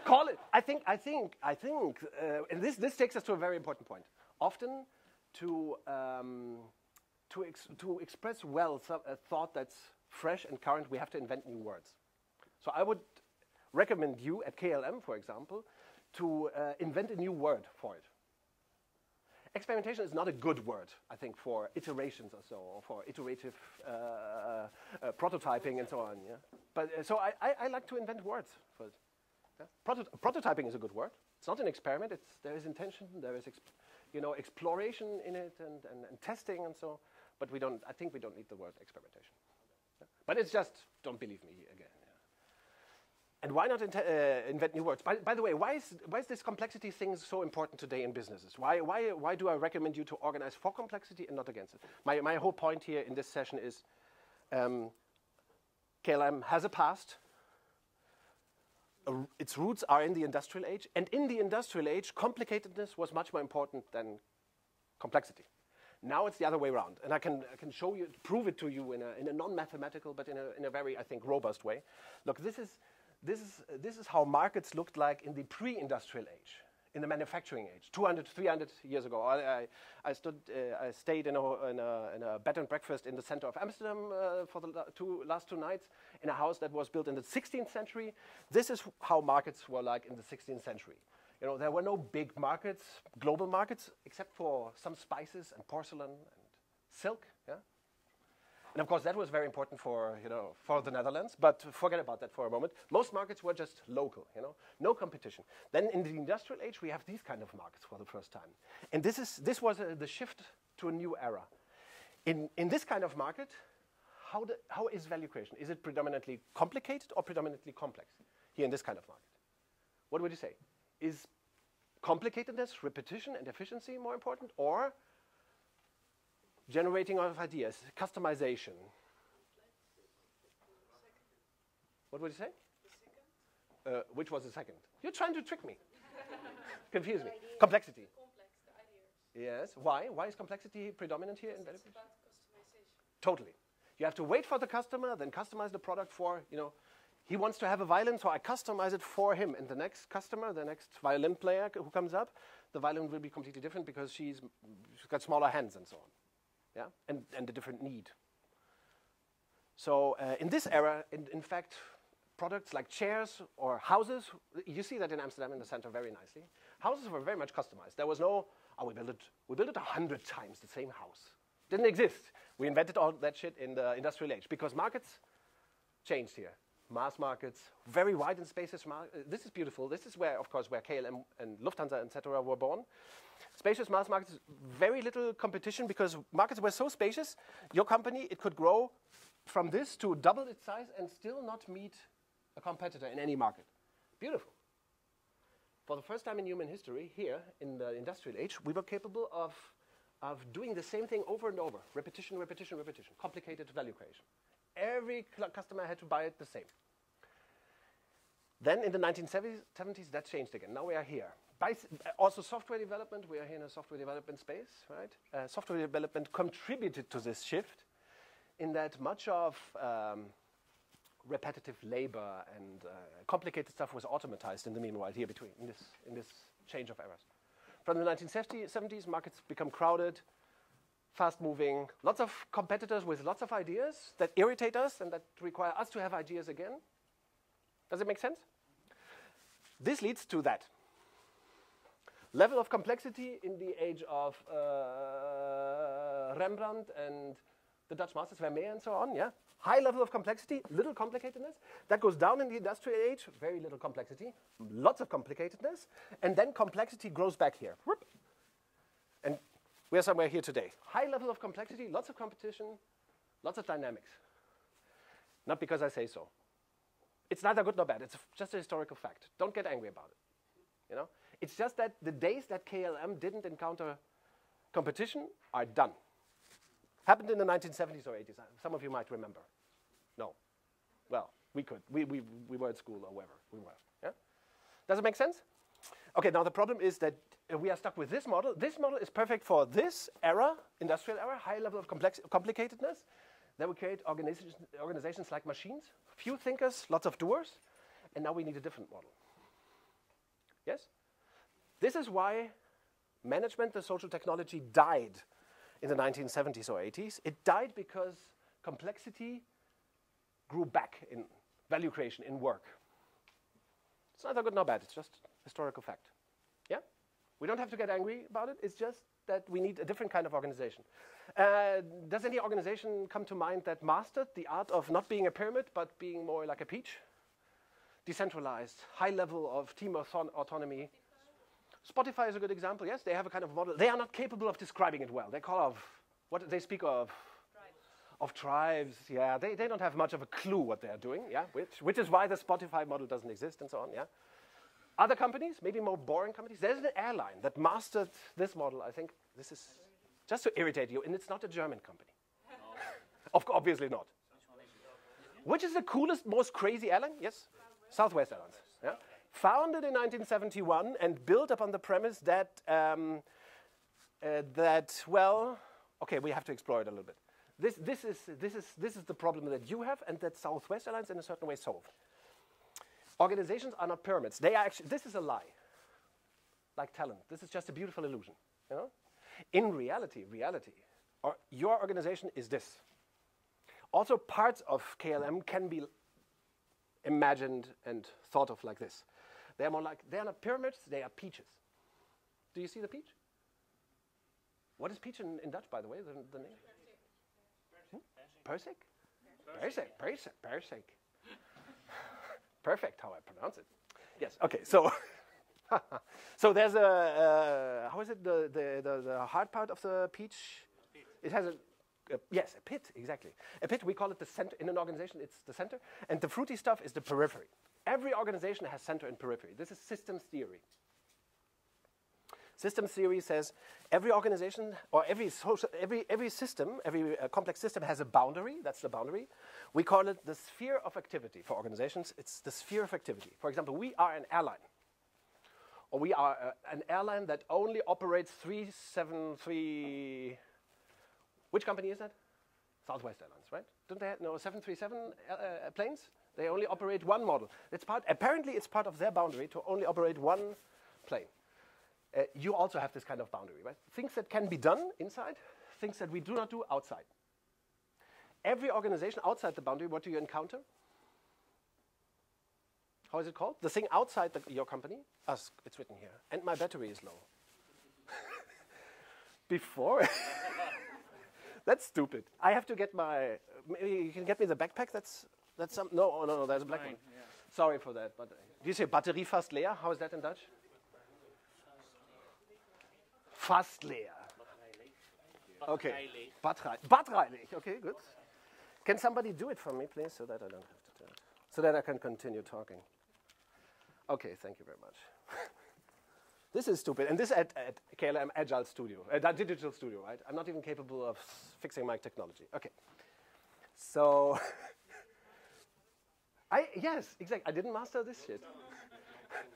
Call it. I think, and this takes us to a very important point. Often, to express well a thought that's fresh and current, we have to invent new words. So I would recommend you at KLM, for example, to invent a new word for it. Experimentation is not a good word, I think, for iterations or so, or for iterative prototyping and so on. Yeah? But so I like to invent words for it. Yeah? Prototyping is a good word. It's not an experiment. There is intention. There is exploration in it and testing and so. But I think we don't need the word experimentation. Yeah? But it's just, don't believe me again. Yeah? And why not invent new words? By the way, why is this complexity thing so important today in businesses? Why do I recommend you to organize for complexity and not against it? My whole point here in this session is KLM has a past. Its roots are in the industrial age, and in the industrial age, complicatedness was much more important than complexity. Now it's the other way around, and I can show you, prove it to you in a non-mathematical, but in a very, I think, robust way. Look, this is how markets looked like in the pre-industrial age, in the manufacturing age, 200, 300 years ago. I stayed in a bed and breakfast in the center of Amsterdam for the last two nights, in a house that was built in the 16th century. This is how markets were like in the 16th century. You know, there were no big markets, global markets, except for some spices and porcelain and silk. Yeah? And of course, that was very important for the Netherlands. But forget about that for a moment. Most markets were just local. No competition. Then in the industrial age, we have these kind of markets for the first time. And this was the shift to a new era. In this kind of market, how is value creation? Is it predominantly complicated or predominantly complex? Here in this kind of market, what would you say? Is complicatedness, repetition, and efficiency more important, or generating of ideas, customization? What would you say? The second. Which was the second? You're trying to trick me. Confuse me. Complexity. Complex, the ideas. Yes. Why? Why is complexity predominant here in value It's creation? about customization. Totally. You have to wait for the customer, then customize the product for, he wants to have a violin, so I customize it for him. And the next customer, the next violin player who comes up, the violin will be completely different because she's got smaller hands and so on. Yeah, and a different need. So in this era, in fact, products like chairs or houses, you see that in Amsterdam in the center very nicely. Houses were very much customized. There was no, we built it 100 times the same house. Didn't exist. We invented all that shit in the industrial age because markets changed here. mass markets, very wide in spaces. This is beautiful. This is where, of course, where KLM and Lufthansa, etc., were born. Spacious mass markets, very little competition because markets were so spacious. Your company, it could grow from this to double its size and still not meet a competitor in any market. Beautiful. For the first time in human history, here in the industrial age, we were capable of doing the same thing over and over. Repetition, repetition, repetition. Complicated value creation. Every customer had to buy it the same. Then in the 1970s, that changed again. Now we are here. Also software development, we are here in a software development space, right? Software development contributed to this shift in that much of repetitive labor and complicated stuff was automatized in the meanwhile here between, in this change of eras. From the 1970s, markets become crowded, fast-moving, lots of competitors with lots of ideas that irritate us and that require us to have ideas again. Does it make sense? This leads to that. Level of complexity in the age of Rembrandt and the Dutch masters, Vermeer and so on, yeah? High level of complexity, little complicatedness. That goes down in the industrial age, very little complexity, lots of complicatedness, and then complexity grows back here. Whoop. And we are somewhere here today. High level of complexity, lots of competition, lots of dynamics. Not because I say so. It's neither good nor bad, it's just a historical fact. Don't get angry about it, you know? It's just that the days that KLM didn't encounter competition are done. Happened in the 1970s or 80s. Some of you might remember. No. Well, we could. We were at school or wherever we were. Yeah? Does it make sense? Okay, now the problem is that we are stuck with this model. This model is perfect for this era, industrial era, high level of complicatedness. Then we create organizations like machines. Few thinkers, lots of doers. And now we need a different model. Yes? This is why management, the social technology, died in the 1970s or 80s. It died because complexity grew back in value creation, in work. It's neither good nor bad, it's just historical fact. Yeah? We don't have to get angry about it, it's just that we need a different kind of organization. Does any organization come to mind that mastered the art of not being a pyramid, but being more like a peach? Decentralized, high level of team autonomy. Spotify is a good example, yes, they have a kind of model. They are not capable of describing it well. They speak of tribes, yeah. They don't have much of a clue what they are doing, yeah, which is why the Spotify model doesn't exist and so on, yeah. Other companies, maybe more boring companies. There's an airline that mastered this model. I think this is just to irritate you, and it's not a German company. Obviously not. Which is the coolest, most crazy airline? Yes, Southwest Airlines, yeah. Founded in 1971 and built upon the premise that, well, okay, we have to explore it a little bit. This is the problem that you have and that Southwest Airlines in a certain way solve. Organizations are not pyramids. They are actually, this is a lie, like talent. This is just a beautiful illusion, you know? In reality, your organization is this. Also, parts of KLM can be imagined and thought of like this. They're more like, they're not pyramids, they are peaches. Do you see the peach? What is peach in Dutch, by the way, the name? Persik? Persik. Perfect, how I pronounce it. Yes, okay, so so there's a, how is it, the hard part of the peach? It has yes, a pit, exactly. A pit, we call it the center. In an organization, it's the center. And the fruity stuff is the periphery. Every organization has center and periphery. This is systems theory. Systems theory says every organization or every system, every complex system has a boundary. That's the boundary. We call it the sphere of activity for organizations. It's the sphere of activity. For example, we are an airline. Or we are an airline that only operates 373... Which company is that? Southwest Airlines, right? Don't they have 737 planes? They only operate one model. Apparently, it's part of their boundary to only operate one plane. You also have this kind of boundary, right? Things that can be done inside, things that we do not do outside. Every organization outside the boundary, what do you encounter? How is it called? The thing outside your company? It's written here. And my battery is low. Before? That's stupid. I have to get maybe you can get me the backpack that's That's some. No, no, no. There's a black one. Yeah. Sorry for that. But do you say batterie fast leer? How is that in Dutch? Fast leer. Okay. Batterijleeg. Okay, good. Can somebody do it for me, please, so that I don't have to do it, so that I can continue talking? Okay, thank you very much. This is stupid, and this at KLM Agile Studio, Digital Studio, right? I'm not even capable of fixing my technology. Okay, so yes, exactly. I didn't master this shit.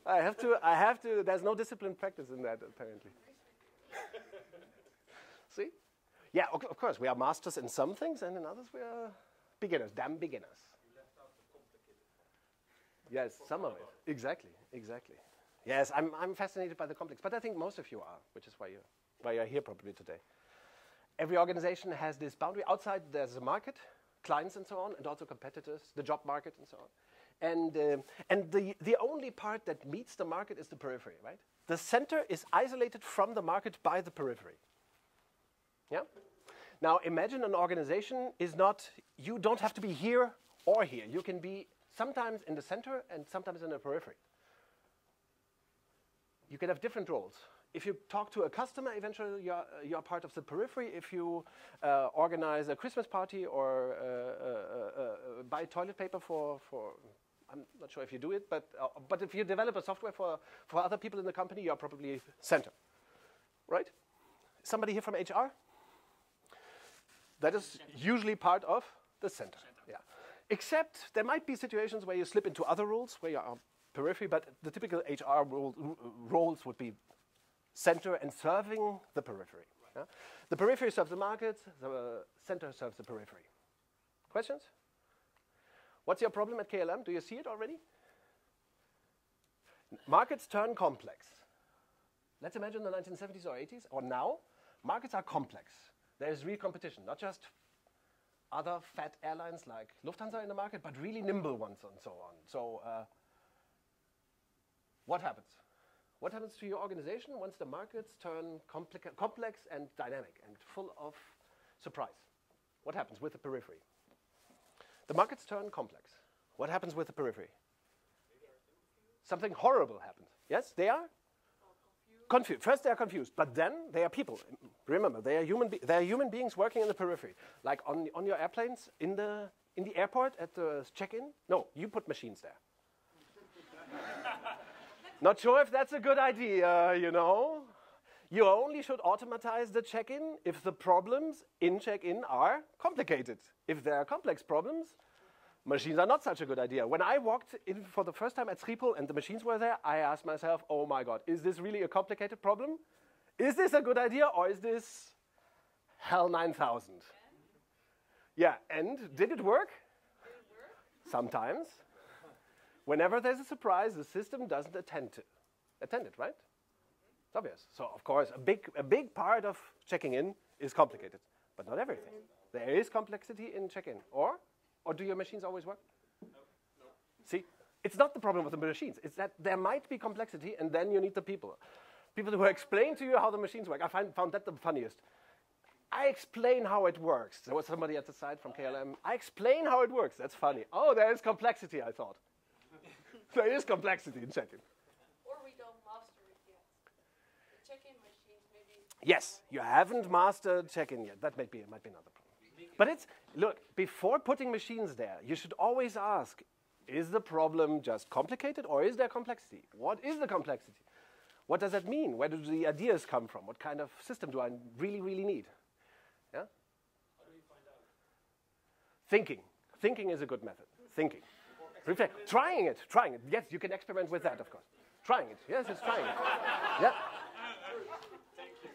I have to. There's no disciplined practice in that, apparently. See? Yeah, of course, we are masters in some things, and in others we are beginners, damn beginners. You left out the complicated. Yes, some of it. Exactly, exactly. Yes, I'm fascinated by the complex, but I think most of you are, which is why you're here probably today. Every organization has this boundary. Outside there's a market, clients and so on, and also competitors, the job market and so on. And the only part that meets the market is the periphery, right? The center is isolated from the market by the periphery. Yeah? Now imagine an organization is not, you don't have to be here or here. You can be sometimes in the center and sometimes in the periphery. You can have different roles. If you talk to a customer, eventually you're part of the periphery. If you organize a Christmas party or buy toilet paper for, I'm not sure if you do it, but if you develop a software for other people in the company, you're probably center, right? Somebody here from HR? That is usually part of the center. Yeah. Except there might be situations where you slip into other roles, where you are periphery, but the typical HR roles would be center and serving the periphery. Yeah? The periphery serves the market, the center serves the periphery. Questions? What's your problem at KLM? Do you see it already? Markets turn complex. Let's imagine the 1970s or 80s, or now. Markets are complex. There is real competition, not just other fat airlines like Lufthansa in the market, but really nimble ones and so on. So what happens? What happens to your organization once the markets turn complex and dynamic and full of surprise? What happens with the periphery? The markets turn complex. What happens with the periphery? Something horrible happens. Yes, they are? Confused. First, they are confused, but then they are people. Remember, they are human beings working in the periphery, like on your airplanes in the airport at the check-in. No, you put machines there. Not sure if that's a good idea, you know. You only should automatize the check-in if the problems in check-in are complicated. If there are complex problems, machines are not such a good idea. When I walked in for the first time at Schiphol and the machines were there, I asked myself, oh my God, is this really a complicated problem? Is this a good idea or is this hell 9000? Yeah, and did it work? Sometimes. Whenever there's a surprise, the system doesn't attend it, right? It's obvious. So, of course, a big part of checking in is complicated, but not everything. There is complexity in check-in. Or do your machines always work? No. See, it's not the problem with the machines. It's that there might be complexity, and then you need the people. People who explain to you how the machines work. I found that the funniest. I explain how it works. There was somebody at the side from KLM. I explain how it works. That's funny. Oh, there is complexity, I thought. There is complexity in check-in. Or we don't master it yet. The check-in machines maybe. Yes, you haven't mastered check-in yet. That might be another problem. But look, before putting machines there, you should always ask, is the problem just complicated or is there complexity? What is the complexity? What does that mean? Where do the ideas come from? What kind of system do I really, really need? Yeah? How do you find out? Thinking. Thinking is a good method. Thinking. Reflect. Trying it. Yes, you can experiment with that, of course. Trying it. Yes, it's trying it. Yeah. Thank you.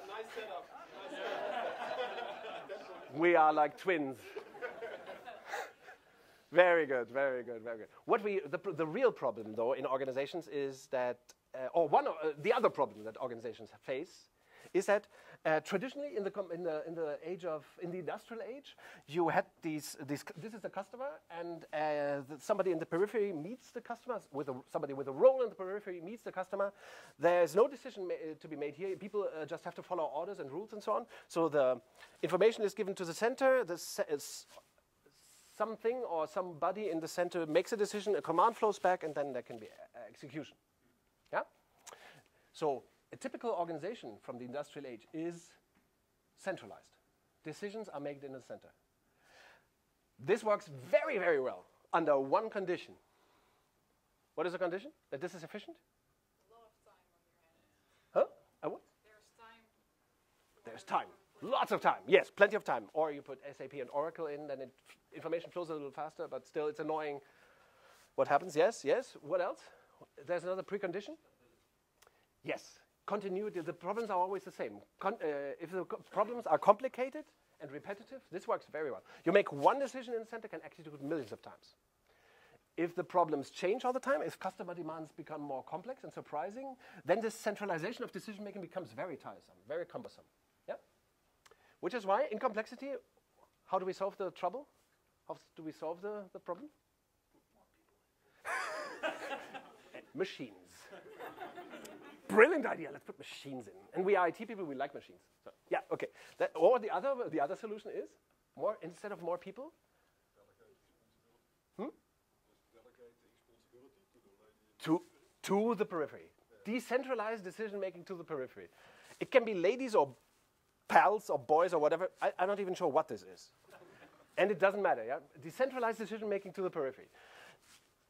Nice setup. We are like twins. Very good, very good, very good. The real problem, though, in organizations is that, the other problem that organizations face is that traditionally in the industrial age, you had this is the customer, and somebody in the periphery meets the customers somebody with a role in the periphery meets the customer. There's no decision to be made here. People just have to follow orders and rules and so on. So the information is given to the center. Something or somebody in the center makes a decision, a command flows back, and then there can be execution. Yeah? So a typical organization from the industrial age is centralized. Decisions are made in the center. This works very, very well under one condition. What is the condition? That this is efficient? A lot of time on your hands. Huh? What? There's time. There's time. Lots of time. Yes, plenty of time. Or you put SAP and Oracle in, then information flows a little faster, but still it's annoying. What happens? Yes, yes. What else? There's another precondition. Yes. Continuity. The problems are always the same. If the problems are complicated and repetitive, this works very well. You make one decision in the center, can execute millions of times. If the problems change all the time, if customer demands become more complex and surprising, then this centralization of decision-making becomes very tiresome, very cumbersome. Yeah? Which is why, in complexity, how do we solve the trouble? How do we solve the problem? Machines. Brilliant idea. Let's put machines in. And we are IT people. We like machines. So, yeah. Okay. Or the other solution is more instead of more people. To the periphery. Decentralized decision making to the periphery. It can be ladies or pals or boys or whatever. I'm not even sure what this is. And it doesn't matter. Yeah. Decentralized decision making to the periphery.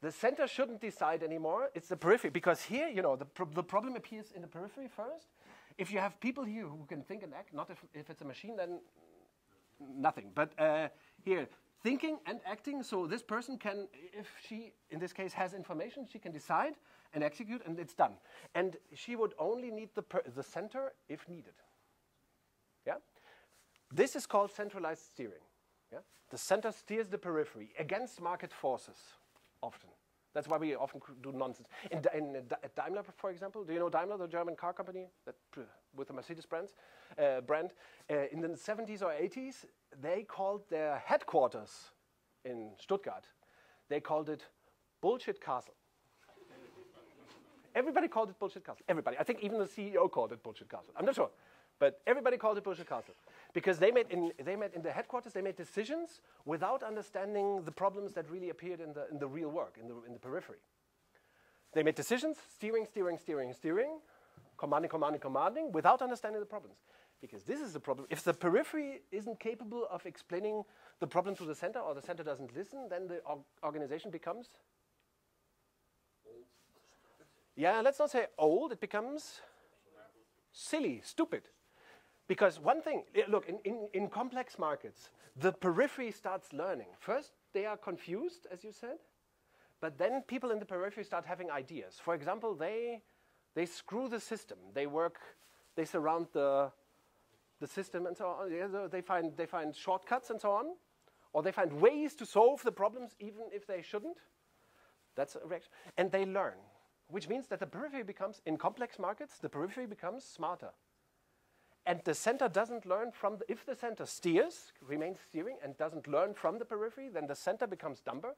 The center shouldn't decide anymore. It's the periphery. Because here, you know, the problem appears in the periphery first. If you have people here who can think and act, not if it's a machine, then nothing. But here, thinking and acting. So this person can, if she, in this case, has information, she can decide and execute, and it's done. And she would only need the center if needed. Yeah? This is called centralized steering. Yeah? The center steers the periphery against market forces. Often. That's why we often do nonsense. At Daimler, for example, do you know Daimler, the German car company that, with the Mercedes brand? In the 70s or 80s, they called their headquarters in Stuttgart, they called it Bullshit Castle. Everybody called it Bullshit Castle. Everybody. I think even the CEO called it Bullshit Castle. I'm not sure. But everybody called it Bullshit Castle. Because they made in the headquarters, they made decisions without understanding the problems that really appeared in the real work, in the periphery. They made decisions, steering, commanding, without understanding the problems. Because this is the problem. If the periphery isn't capable of explaining the problem to the center, or the center doesn't listen, then the organization becomes old. Yeah, let's not say old, it becomes silly, stupid. Because one thing, look, in complex markets, the periphery starts learning. First, they are confused, as you said, but then people in the periphery start having ideas. For example, they screw the system. They surround the system and so on. Yeah, they find shortcuts and so on, or they find ways to solve the problems even if they shouldn't. That's a reaction. And they learn, which means that the periphery becomes, in complex markets, the periphery becomes smarter. And the center doesn't learn from, if the center steers, remains steering, and doesn't learn from the periphery, then the center becomes dumber.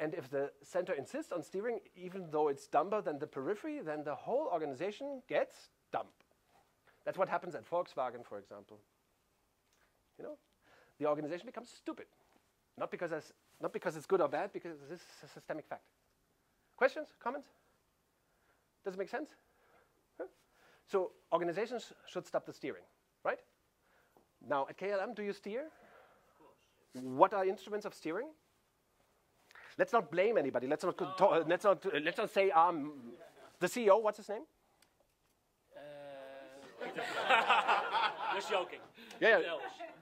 And if the center insists on steering, even though it's dumber than the periphery, then the whole organization gets dumb. That's what happens at Volkswagen, for example. You know, the organization becomes stupid. Not because it's good or bad, because this is a systemic fact. Questions, comments? Does it make sense? So organizations should stop the steering, right? Now at KLM, do you steer? What are instruments of steering? Let's not blame anybody. Let's not say the CEO. What's his name? Just joking. Yeah.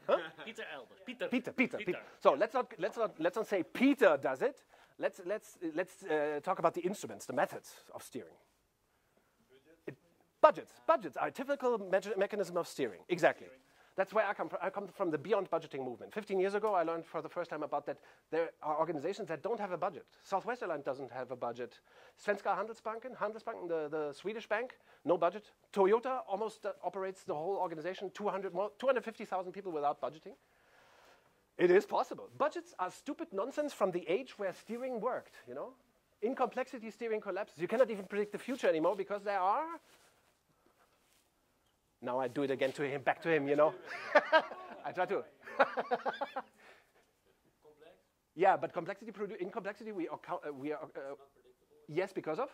Huh? Peter Elders. Peter. So let's not say Peter does it. Let's talk about the instruments, the methods of steering. Budgets are a typical mechanism of steering. Exactly. That's where I come from. I come from the beyond budgeting movement. 15 years ago, I learned for the first time about that there are organizations that don't have a budget. Southwest Airlines doesn't have a budget. Svenska Handelsbanken, the Swedish bank, no budget. Toyota almost operates the whole organization, 250,000 people without budgeting. It is possible. Budgets are stupid nonsense from the age where steering worked, you know? In complexity, steering collapses. You cannot even predict the future anymore because there are. Now I do it again to him, back to him, you know. I try to. Yeah, but in complexity we are. Yes, because of.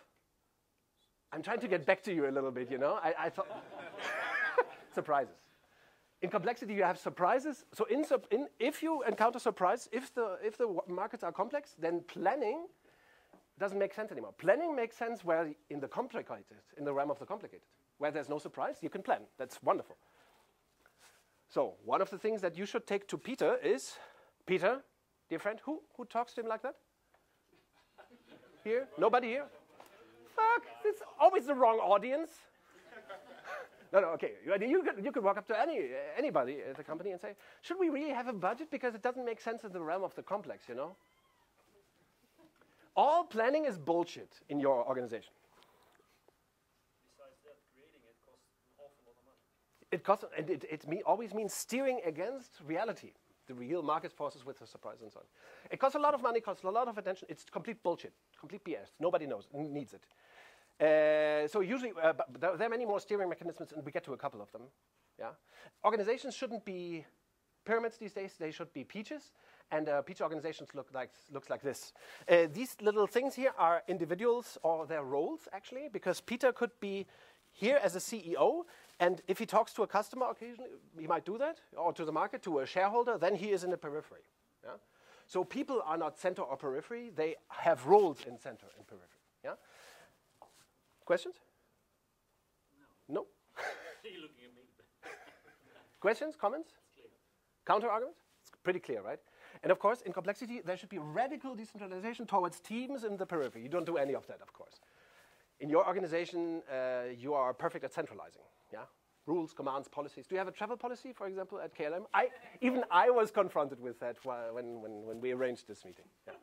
I'm trying to get back to you a little bit, you know. I thought surprises. In complexity, you have surprises. So if you encounter surprise, if the markets are complex, then planning doesn't make sense anymore. Planning makes sense where in the complicated, in the realm of the complicated. Where there's no surprise, you can plan. That's wonderful. So one of the things that you should take to Peter is, Peter, dear friend, who talks to him like that? Here? Nobody here? Fuck, it's always the wrong audience. No, okay. You could walk up to anybody at the company and say, should we really have a budget? Because it doesn't make sense in the realm of the complex, you know? All planning is bullshit in your organization. Besides that, creating it costs an awful lot of money. It always means steering against reality, the real market forces with the surprise and so on. It costs a lot of money, costs a lot of attention. It's complete bullshit, complete BS. Nobody needs it. So usually, but there are many more steering mechanisms, and we get to a couple of them. Yeah, organizations shouldn't be pyramids these days. They should be peaches, and peach organizations looks like this. These little things here are individuals or their roles actually, because Peter could be here as a CEO, and if he talks to a customer occasionally, he might do that, or to the market, to a shareholder, then he is in the periphery. Yeah? So people are not center or periphery. They have roles in center and periphery. Yeah. Questions? No. No? You're looking at me. Questions, comments? Counter arguments? It's pretty clear, right? And of course, in complexity, there should be radical decentralization towards teams in the periphery. You don't do any of that, of course. In your organization, you are perfect at centralizing. Yeah? Rules, commands, policies. Do you have a travel policy, for example, at KLM? Even I was confronted with that when we arranged this meeting. Yeah.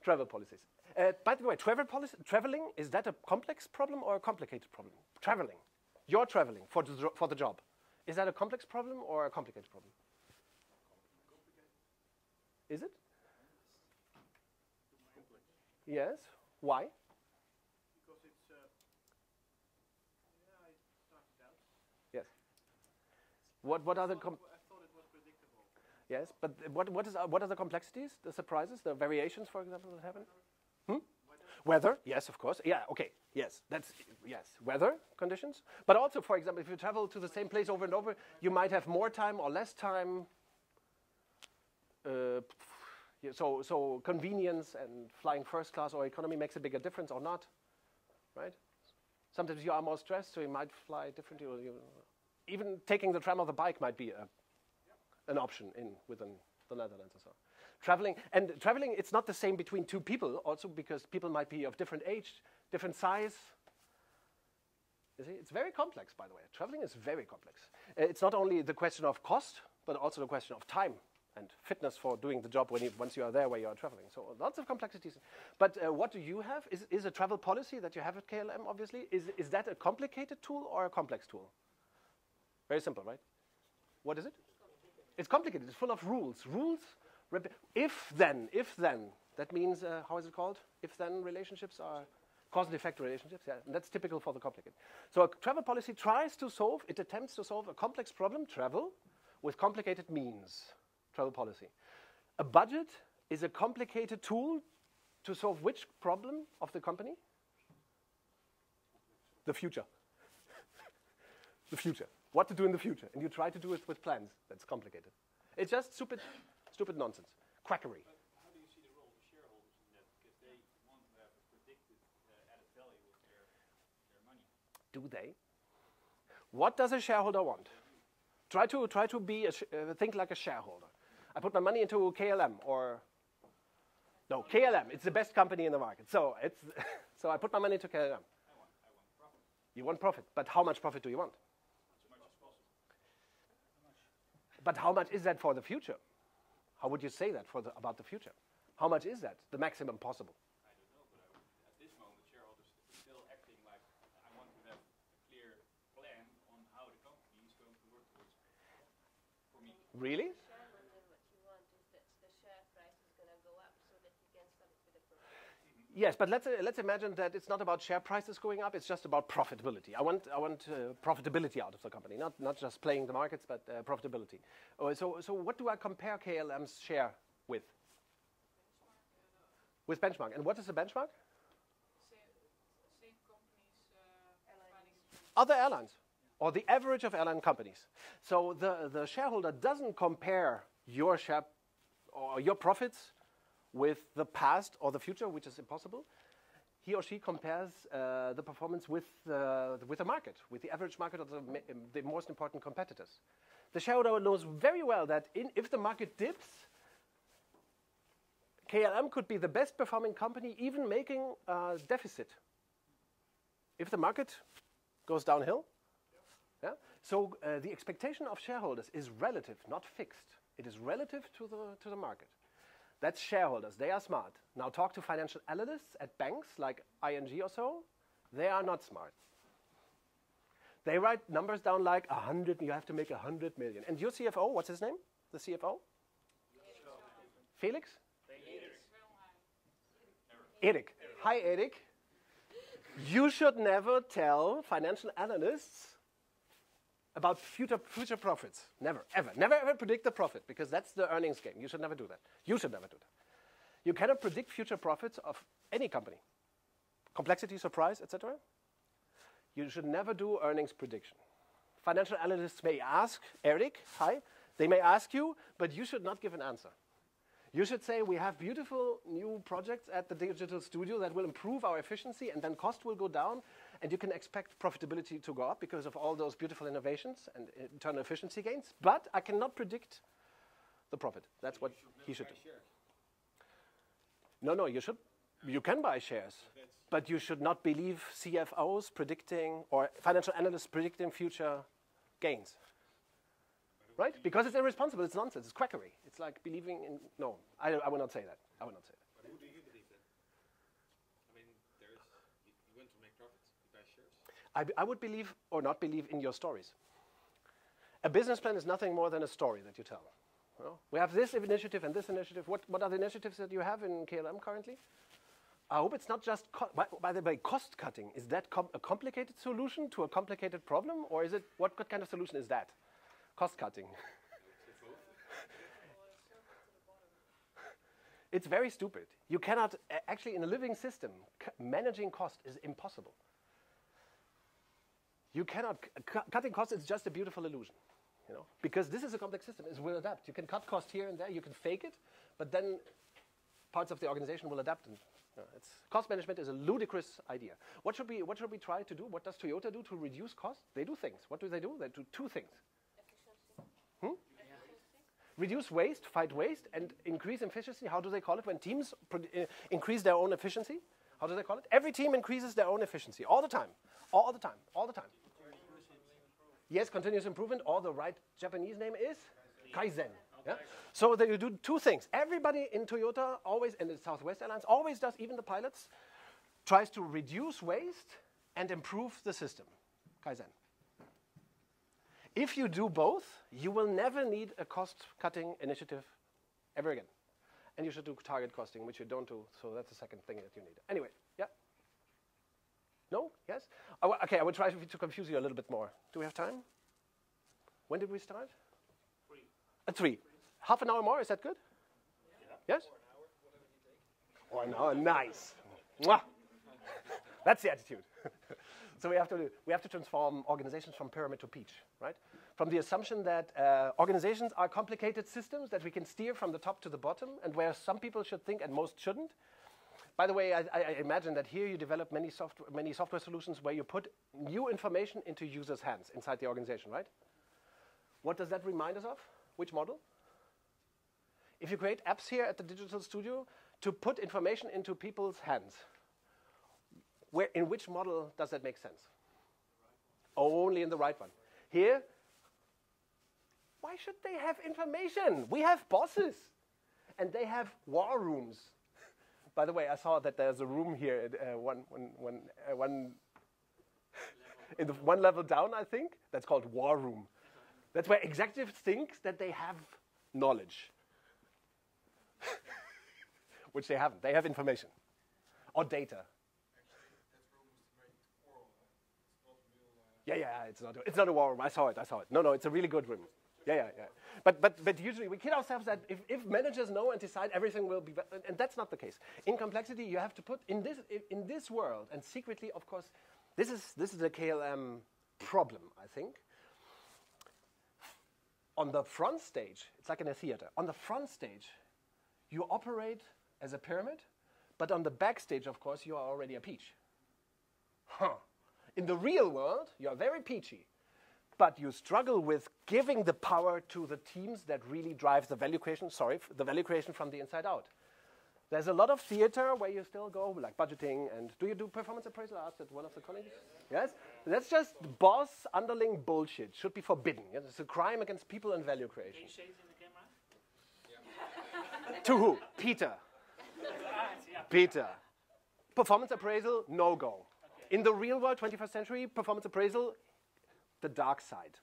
Travel policies. By the way, traveling, is that a complex problem or a complicated problem? Traveling. You're traveling for the job. Is that a complex problem or a complicated problem? Is it? Yes. Why? Because it's, I started out. Yes. What are the... I thought it was predictable. Yes, but what are the complexities, the surprises, the variations, for example, that happen? Weather, yes, of course. Yeah, okay, yes, weather conditions. But also, for example, if you travel to the same place over and over, you might have more time or less time. So convenience and flying first class or economy makes a bigger difference or not, right? Sometimes you are more stressed, so you might fly differently. Or even taking the tram or the bike might be an option within the Netherlands or so. Traveling, it's not the same between two people, also because people might be of different age, different size. You see, it's very complex, by the way. Traveling is very complex. It's not only the question of cost, but also the question of time and fitness for doing the job once you are there where you are traveling. So lots of complexities. But what do you have? Is a travel policy that you have at KLM, obviously, is that a complicated tool or a complex tool? Very simple, right? What is it? It's complicated. It's full of rules. If then, that means, how is it called? If-then relationships are cause and effect relationships. Yeah, and that's typical for the complicated. So a travel policy attempts to solve a complex problem, travel, with complicated means, travel policy. A budget is a complicated tool to solve which problem of the company? The future. The future. What to do in the future. And you try to do it with plans. That's complicated. It's just stupid nonsense. Quackery. But how do you see the role of shareholders in that? Because they want to have a predicted added value of their money. Do they? What does a shareholder want? Try to think like a shareholder. I put my money into KLM no, KLM. It's the best company in the market. So I put my money into KLM. I want profit. You want profit, but how much profit do you want? As much as possible. But how much is that for the future? How would you say that about the future? How much is that, the maximum possible? I don't know, but at this moment, shareholders are still acting like I want to have a clear plan on how the company is going to work towards for me. Really? Shareholder, what you want is that the share price is going to go up so that you can sell it with a profit. Yes, but let's imagine that it's not about share prices going up. It's just about profitability. I want profitability out of the company, not just playing the markets, but profitability. So what do I compare KLM's share with? With benchmark. And what is the benchmark? Same companies, airlines. Other airlines, or the average of airline companies. So the shareholder doesn't compare your share or your profits with the past or the future, which is impossible. He or she compares the performance with the market, with the average market of the most important competitors. The shareholder knows very well that if the market dips, KLM could be the best performing company, even making a deficit. If the market goes downhill, yeah? So the expectation of shareholders is relative, not fixed. It is relative to the market. That's shareholders. They are smart. Now talk to financial analysts at banks like ING or so. They are not smart. They write numbers down like 100. You have to make 100 million. And your CFO, what's his name? The CFO? Felix? Erik. Hi, Erik. You should never tell financial analysts about future profits. Never, ever. Never, ever predict the profit, because that's the earnings game. You should never do that. You should never do that. You cannot predict future profits of any company. Complexity, surprise, etc. You should never do earnings prediction. Financial analysts may ask, Erik, hi, they may ask you, but you should not give an answer. You should say, we have beautiful new projects at the digital studio that will improve our efficiency, and then cost will go down, and you can expect profitability to go up because of all those beautiful innovations and internal efficiency gains. But I cannot predict the profit. That's what he should do. No, you should. You can buy shares, but you should not believe CFOs predicting or financial analysts predicting future gains. Right? Because it's irresponsible. It's nonsense. It's quackery. It's like believing in... No, I will not say that. I will not say that. But who do you believe then? I mean, you want to make profits, you buy shares? I would believe or not believe in your stories. A business plan is nothing more than a story that you tell. You know? We have this initiative and this initiative. What are the initiatives that you have in KLM currently? I hope it's not just... By the way, cost cutting. Is that a complicated solution to a complicated problem? Or is it... What kind of solution is that? Cost cutting. It's very stupid. You cannot, actually in a living system, managing cost is impossible. You cannot, cutting costs is just a beautiful illusion. You know? Because this is a complex system, it will adapt. You can cut cost here and there, you can fake it, but then parts of the organization will adapt. And, cost management is a ludicrous idea. What should we try to do? What does Toyota do to reduce cost? They do things. What do? They do two things. Reduce waste, fight waste, and increase efficiency. How do they call it when teams increase their own efficiency? How do they call it? Every team increases their own efficiency all the time. All the time. All the time. Yes, continuous improvement, or the right Japanese name is Kaizen. Yeah? So they do two things. Everybody in Toyota always, and in Southwest Airlines, always does, even the pilots, tries to reduce waste and improve the system. Kaizen. If you do both, you will never need a cost-cutting initiative ever again. And you should do target costing, which you don't do, so that's the second thing that you need. Anyway, yeah? No? Yes? Okay, I will try to confuse you a little bit more. Do we have time? When did we start? 3. At 3. Half an hour more, is that good? Yeah. Yes? Or an hour, nice. Mwah. That's the attitude. So we have to transform organizations from pyramid to peach, right? From the assumption that organizations are complicated systems that we can steer from the top to the bottom, and where some people should think and most shouldn't. By the way, I imagine that here you develop many software solutions where you put new information into users' hands inside the organization, right? What does that remind us of? Which model? If you create apps here at the Digital Studio to put information into people's hands, in which model does that make sense? Only in the right one. Here, why should they have information? We have bosses, and they have war rooms. By the way, I saw that there's a room here, in the one level down, I think, that's called war room. That's where executives think that they have knowledge, which they haven't. They have information. or data. Actually, that room is made oral. It's not real. Yeah, it's not a war room. I saw it. No, it's a really good room. Yeah. But usually we kid ourselves that if managers know and decide everything will be, and that's not the case. In complexity, you have to put in this world, and secretly, of course, this is a KLM problem, I think. On the front stage, it's like in a theater. On the front stage, you operate as a pyramid, but on the backstage, of course, you are already a peach. In the real world, you are very peachy. But you struggle with giving the power to the teams that really drive the value creation, the value creation from the inside out. There's a lot of theater where you still go, like budgeting, and do you do performance appraisal? I asked that one of the colleagues. Yes? That's just boss underling bullshit. Should be forbidden. Yes? It's a crime against people and value creation. Can you say it in the camera? To who? Peter. Peter. Performance appraisal, no go. Okay. In the real world, 21st century, performance appraisal, the dark side.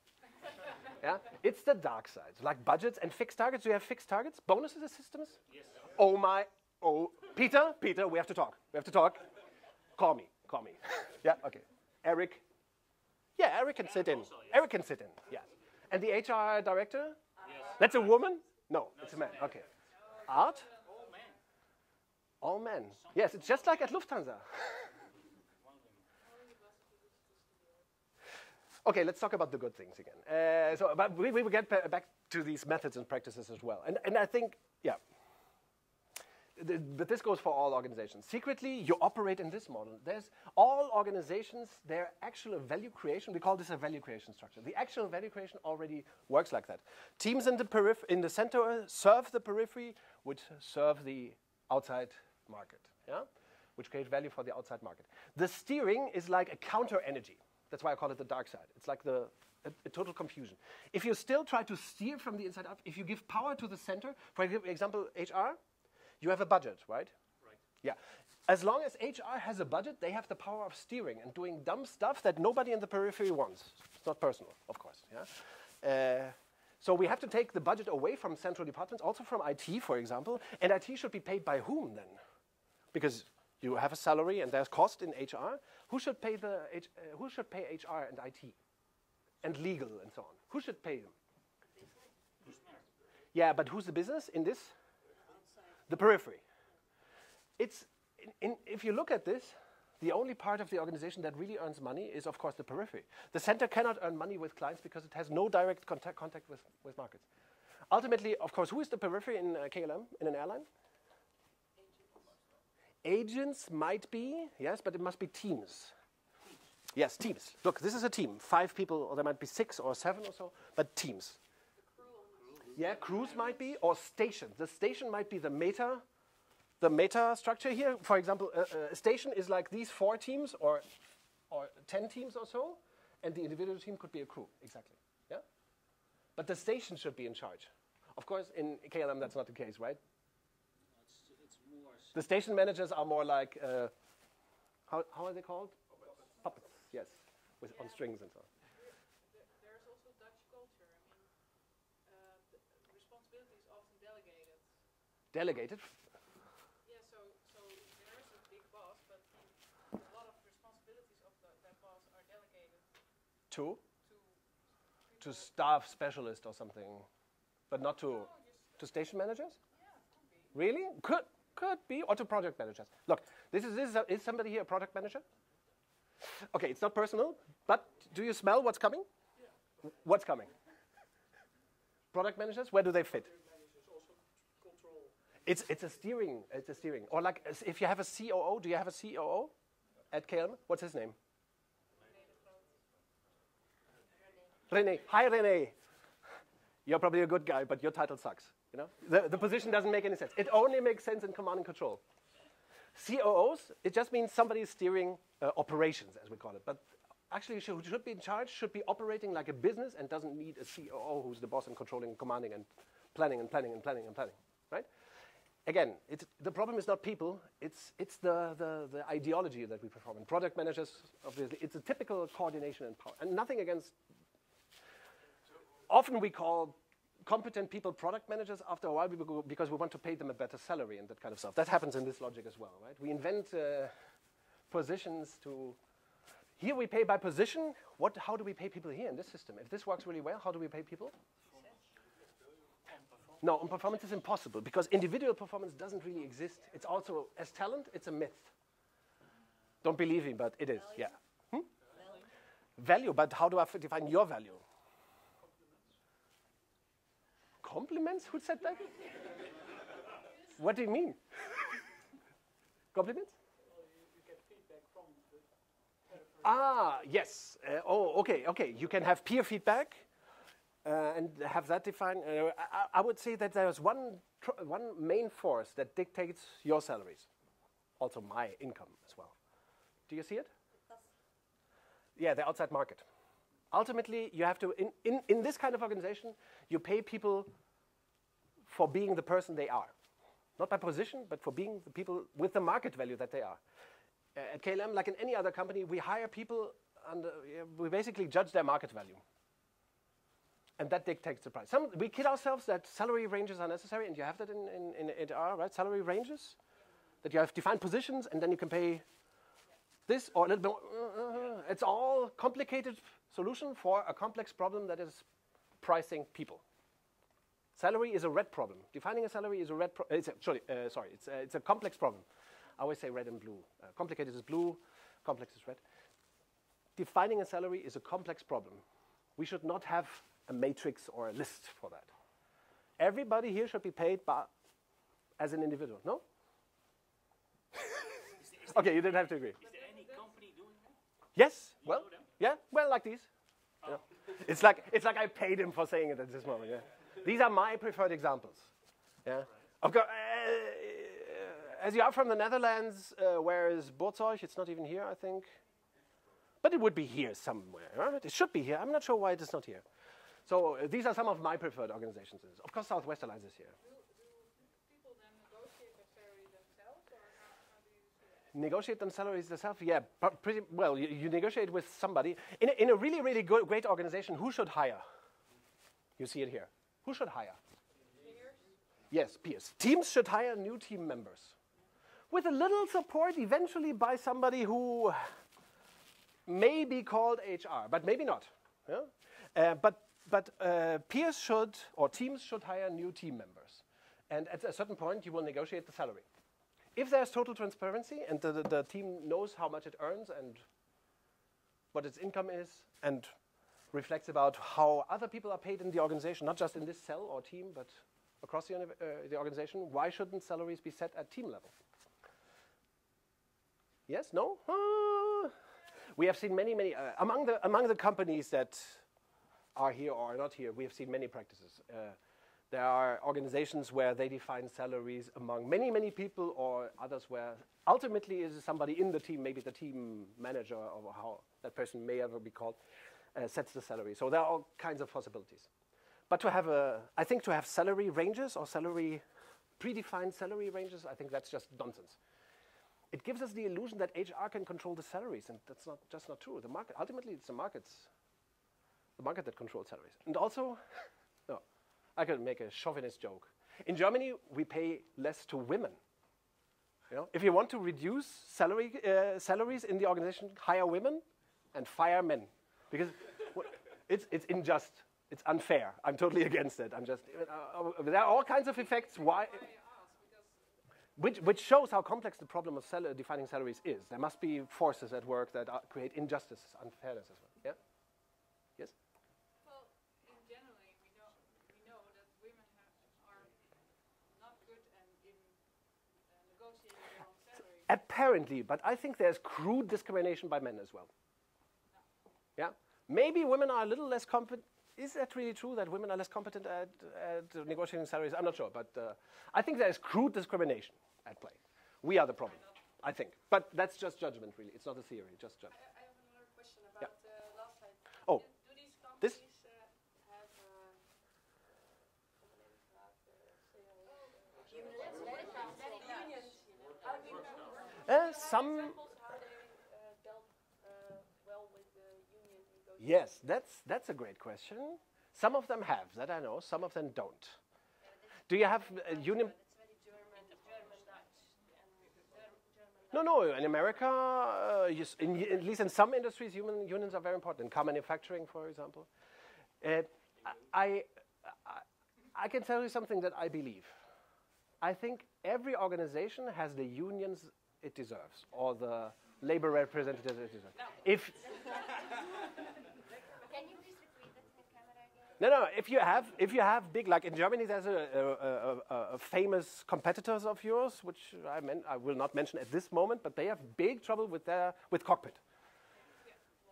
Yeah, it's the dark side. Like budgets and fixed targets. Do you have fixed targets? Bonuses as systems? Yes. Oh, Peter, we have to talk. Call me. Yeah, okay. Eric. Yeah, Eric can sit in. Also, yes. Eric can sit in, yes. And the HR director? Yes. That's a woman? No, it's a man. Okay. Art? All men. All men. Yes, it's just like at Lufthansa. Okay, let's talk about the good things again. But we will get back to these methods and practices as well. And I think, yeah. But this goes for all organizations. Secretly, you operate in this model. There's all organizations, their actual value creation, we call this a value creation structure. The actual value creation already works like that. Teams in the center serve the periphery, which serve the outside market, yeah? Which create value for the outside market. The steering is like a counter energy. That's why I call it the dark side. It's like a total confusion. If you still try to steer from the inside up, if you give power to the center, for example, HR, you have a budget, right? Right. Yeah. As long as HR has a budget, they have the power of steering and doing dumb stuff that nobody in the periphery wants. It's not personal, of course. Yeah. So we have to take the budget away from central departments, also from IT, for example. And IT should be paid by whom then? Because you have a salary and there's cost in HR. Who should pay who should pay HR and IT, and legal and so on? Who should pay them? Yeah, but who's the business in this? The periphery. It's if you look at this, the only part of the organization that really earns money is, of course, the periphery. The center cannot earn money with clients because it has no direct contact with markets. Ultimately, of course, who is the periphery in KLM, in an airline? Agents might be, yes, but it must be teams. Yes, teams. Look, this is a team. 5 people, or there might be 6 or 7 or so, but teams. Yeah, crews might be, or stations. The station might be the meta structure here. For example, a station is like these 4 teams or 10 teams or so, and the individual team could be a crew, exactly. Yeah? But the station should be in charge. Of course, in KLM that's not the case, right? It's more. The station managers are more like, how are they called? Puppets, yes, on strings and so on. There's also Dutch culture. I mean, the responsibility is often delegated. Delegated? Yeah, so there is a big boss, but a lot of responsibilities of that boss are delegated to staff specialist or something, but not to station managers? Yeah, could be. Really? Could be, or to project managers. Look, is somebody here a project manager? Okay, it's not personal, but do you smell what's coming? Yeah. What's coming? Product managers, where do they fit? It's a steering. Or like, if you have a COO, do you have a COO at KLM? What's his name? René. Hi, René. You're probably a good guy, but your title sucks. You know, the position doesn't make any sense. It only makes sense in command and control. COOs, it just means somebody is steering operations, as we call it. But actually, who should be in charge should be operating like a business and doesn't need a COO who's the boss and controlling, commanding, and planning, right? Again, the problem is not people, it's the ideology that we perform. And product managers, obviously, it's a typical coordination and power. And nothing against, often we call competent people product managers after a while because we want to pay them a better salary and that kind of stuff. That happens in this logic as well, right? We invent positions to... Here we pay by position. How do we pay people here in this system? If this works really well, how do we pay people? No, on performance is impossible because individual performance doesn't really exist. It's also, as talent, it's a myth. Don't believe me, but it is, yeah. Value, but how do I define your value? Compliments? Who said that? What do you mean? Compliments? You get feedback from the Ah, yes. Okay. You can have peer feedback and have that defined. I would say that there's one main force that dictates your salaries. Also my income as well. Do you see it? Yeah, the outside market. Ultimately, you have to, in this kind of organization, you pay people for being the person they are. Not by position, but for being the people with the market value that they are. At KLM, like in any other company, we hire people and we basically judge their market value. And that dictates the price. We kid ourselves that salary ranges are necessary, and you have that in HR, right? Salary ranges, that you have defined positions, and then you can pay this or a little bit more. It's all complicated solution for a complex problem that is pricing people. Salary is a red problem. Defining a salary is a red problem. It's a complex problem. I always say red and blue. Complicated is blue, complex is red. Defining a salary is a complex problem. We should not have a matrix or a list for that. Everybody here should be paid as an individual, no? Okay, you didn't have to agree. Is there any company doing that? Yes, You well, know them? yeah, well, like these. You know. It's like I paid him for saying it at this moment, yeah. These are my preferred examples, yeah. Of course, as you are from the Netherlands, where is Boortzorg? It's not even here, I think. But it would be here somewhere, right? It should be here. I'm not sure why it is not here. So these are some of my preferred organizations. Of course, Southwest Alliance is here. Do people then negotiate their salary themselves, or how do you see that? Negotiate them salaries themselves? Yeah, but pretty well. You negotiate with somebody. In a really, really great organization, who should hire? You see it here. Who should hire? Peers? Yes, peers. Teams should hire new team members. With a little support eventually by somebody who may be called HR, but maybe not. Yeah? But peers should, or teams should hire new team members. And at a certain point, you will negotiate the salary. If there's total transparency and the team knows how much it earns and what its income is and reflects about how other people are paid in the organization, not just in this cell or team, but across the organization, why shouldn't salaries be set at team level? Yes? No? We have seen many, among the companies that are here or are not here, we have seen many practices. There are organizations where they define salaries among many, many people, or others where ultimately is somebody in the team, maybe the team manager or how that person may ever be called, sets the salary. So there are all kinds of possibilities. But I think to have salary ranges or predefined salary ranges, I think that's just nonsense. It gives us the illusion that HR can control the salaries, and that's just not true. The market, ultimately, it's the market that controls salaries. And also, no, I could make a chauvinist joke. In Germany, we pay less to women. You know, if you want to reduce salaries in the organization, hire women and fire men, because it's unjust. It's unfair. I'm totally against it. I'm just there are all kinds of effects. Why? Which shows how complex the problem of defining salaries is. There must be forces at work that create injustice, unfairness as well. Yeah? Yes? Well, in generally, we know that women are not good in negotiating their own salary. Apparently, but I think there's crude discrimination by men as well. Yeah? Maybe women are a little less competent. Is that really true that women are less competent at negotiating salaries? I'm not sure, but I think there's crude discrimination at play. We are the problem, I think. But that's just judgment, really. It's not a theory, just judgment. I have another question about last time. Oh, Do these this? companies have Some. how they dealt well with the union negotiations? Yes, that's a great question. Some of them have, that I know. Some of them don't. Do you have a union? It's very German, Dutch, and No. In America, at least in some industries, unions are very important. In car manufacturing, for example. I can tell you something that I believe. I think every organization has the unions it deserves, or the labor representatives it deserves. If Can you please repeat that to the camera again? No. If you have big, like in Germany, there's a famous competitors of yours, which I will not mention at this moment, but they have big trouble with cockpit.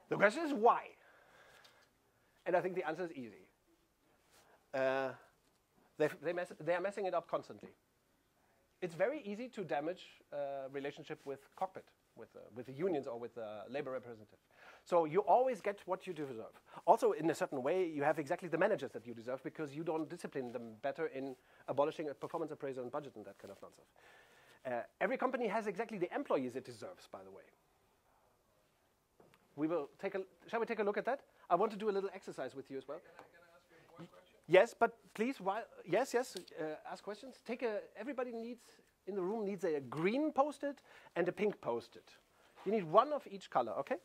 The question is why, and I think the answer is easy. They are messing it up constantly. It's very easy to damage relationship with cockpit, with the unions or with the labor representative. So you always get what you deserve. Also, in a certain way, you have exactly the managers that you deserve because you don't discipline them better in abolishing a performance appraisal and budget and that kind of nonsense. Every company has exactly the employees it deserves, by the way. Shall we take a look at that? I want to do a little exercise with you as well. Can I ask you one question? Yes, but please, ask questions. Everybody in the room needs a green post-it and a pink post-it. You need one of each color, okay?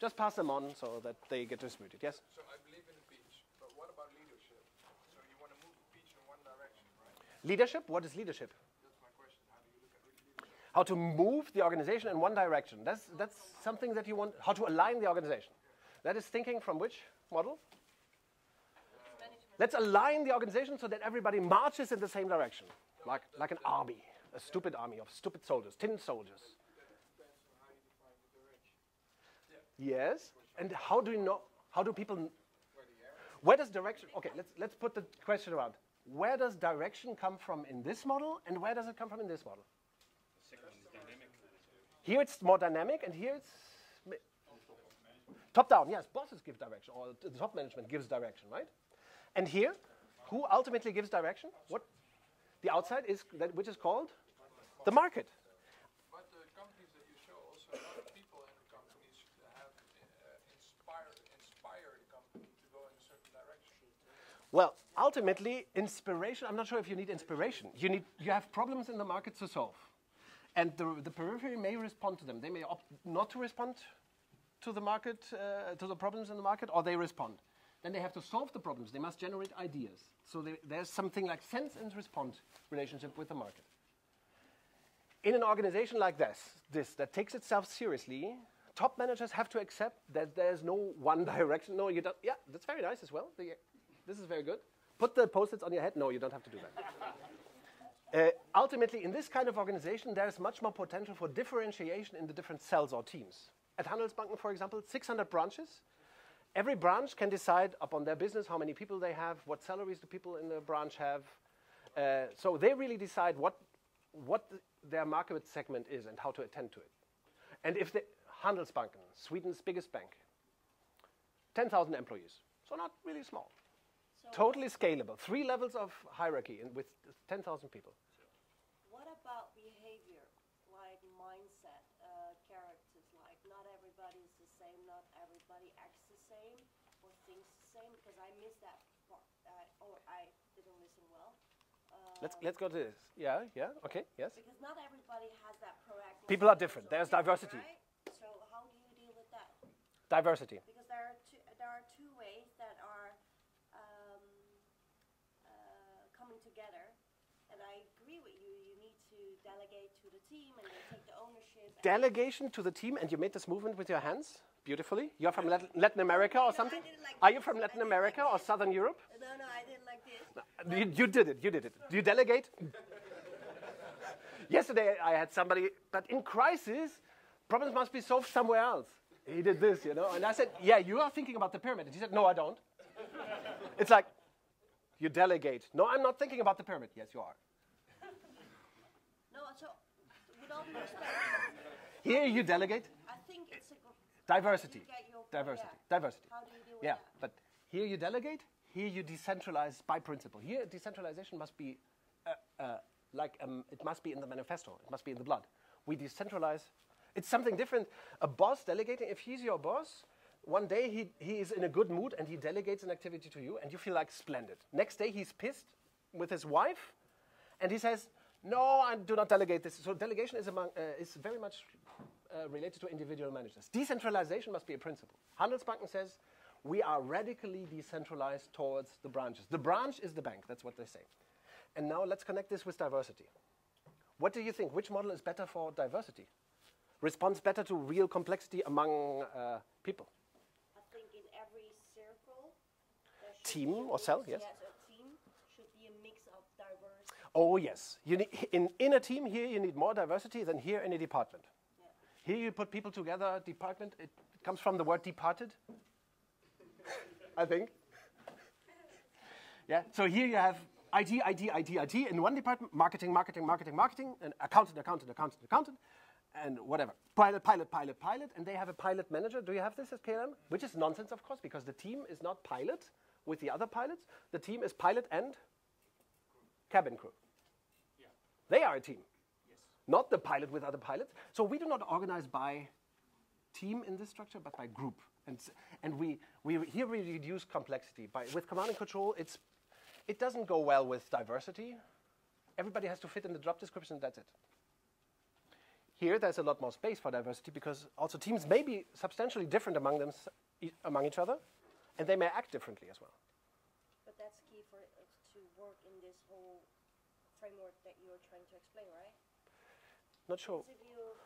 Just pass them on so that they get distributed, yes? So I believe in the beach, but what about leadership? So you want to move the beach in one direction, right? Leadership? What is leadership? That's my question. How do you look at leadership? How to move the organization in one direction. That's something that you want, how to align the organization. That is thinking from which model? Let's align the organization so that everybody marches in the same direction, like an army, a stupid army of stupid soldiers, tin soldiers. Depends on how you define the direction. Yes, and how do people, where does direction, okay, let's put the question around. Where does direction come from in this model, and where does it come from in this model? The second one is dynamic. Here it's more dynamic, and here it's top down. Yes, bosses give direction, or the top management gives direction, right? And here, who ultimately gives direction? What? The outside is that which is called the market. But the companies that you show also, a lot of people in the companies have inspire the company to go in a certain direction. Well, ultimately, inspiration. I'm not sure if you need inspiration. You have problems in the market to solve, and the periphery may respond to them. They may opt not to respond to the market, to the problems in the market, or they respond. Then they have to solve the problems. They must generate ideas. So there's something like sense and response relationship with the market. In an organization like this that takes itself seriously, top managers have to accept that there's no one direction. No, you don't. Yeah, that's very nice as well. This is very good. Put the post-its on your head. No, you don't have to do that. Ultimately, in this kind of organization, there's much more potential for differentiation in the different cells or teams. At Handelsbanken, for example, 600 branches. Every branch can decide upon their business how many people they have, what salaries the people in the branch have. So they really decide what their market segment is and how to attend to it. And if the Handelsbanken, Sweden's biggest bank, 10,000 employees, so not really small. So Totally scalable. 3 levels of hierarchy with 10,000 people. what about behavior, like mindset, characters? Like not everybody is the same, not everybody acts the same or thinks the same. Because I missed that part, or I didn't listen well. Let's go to this. Yeah, okay, yes. Because not everybody has that proactive. People are different. There's diversity. Right? So how do you deal with that? Diversity. Because there are two ways that are coming together, and I agree with you. You need to delegate to the team and they take the ownership. Delegation to the team, and you made this movement with your hands beautifully. You're from Latin America or something? I did it like Are this. you from I Latin did it America like or this. Southern Europe? No, I did it like this. You did it. Do you delegate? Yesterday I had somebody, but in crisis, problems must be solved somewhere else. He did this, and I said, yeah, you are thinking about the pyramid. And he said, no, I don't. It's like, you delegate. No, I'm not thinking about the pyramid. Yes, you are. No, so with all due respect, Here you delegate. I think it's a good Diversity. You get your point, Diversity. yeah. Diversity. How do you deal with Yeah, that? but here you delegate, here you decentralize by principle. Here decentralization must be it must be in the manifesto. It must be in the blood. We decentralize. It's something different. A boss delegating, if he's your boss, one day he is in a good mood and he delegates an activity to you and you feel like splendid. Next day he's pissed with his wife and he says, no, I do not delegate this. So delegation is very much related to individual managers. Decentralization must be a principle. Handelsbanken says we are radically decentralized towards the branches. The branch is the bank, that's what they say. And now let's connect this with diversity. What do you think? Which model is better for diversity? Responds better to real complexity among people? I think in every circle, there should Team be a or cell, mix. yes. Yes, a team should be a mix of diverse. Oh, yes. You need, in a team here, you need more diversity than here in a department. Yeah. Here you put people together, department, it comes from the word departed, I think. Yeah, so here you have IT in one department, marketing, and accountant, and whatever. Pilot, and they have a pilot manager. Do you have this at KLM? Which is nonsense, of course, because the team is not pilot with the other pilots. The team is pilot and cabin crew. Yeah. They are a team, Yes. not the pilot with other pilots. So we do not organize by team in this structure, but by group. And we reduce complexity. With command and control, it doesn't go well with diversity. Everybody has to fit in the job description, that's it. Here, there's a lot more space for diversity because also teams may be substantially different among each other, and they may act differently as well. But that's key for it to work in this whole framework that you're trying to explain, right? Not sure. Because if you,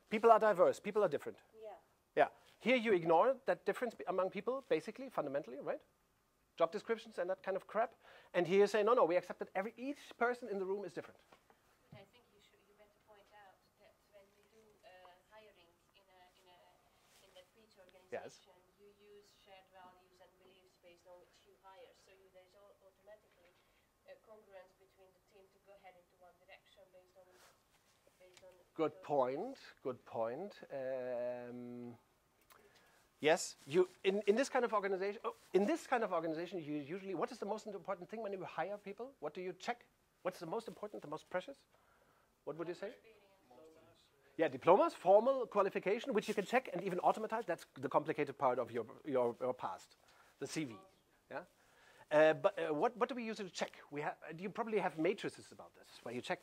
People are diverse, people are different. yeah, Yeah. Here you ignore that difference among people, basically, fundamentally, right? Job descriptions and that kind of crap. And here you say, no, we accept that each person in the room is different. I think you better point out that when we do hiring in that preach organization, you use shared values and beliefs based on which you hire. So there's automatically a congruence between the team to go ahead into one direction based on. Good point. Good point. Yes, in this kind of organization. You usually. What is the most important thing when you hire people? What do you check? What's the most important, the most precious? What would you say? Yeah, diplomas, formal qualification, which you can check and even automatize. That's the complicated part of your past, the CV. Yeah. What do we usually check? You probably have matrices about this, where you check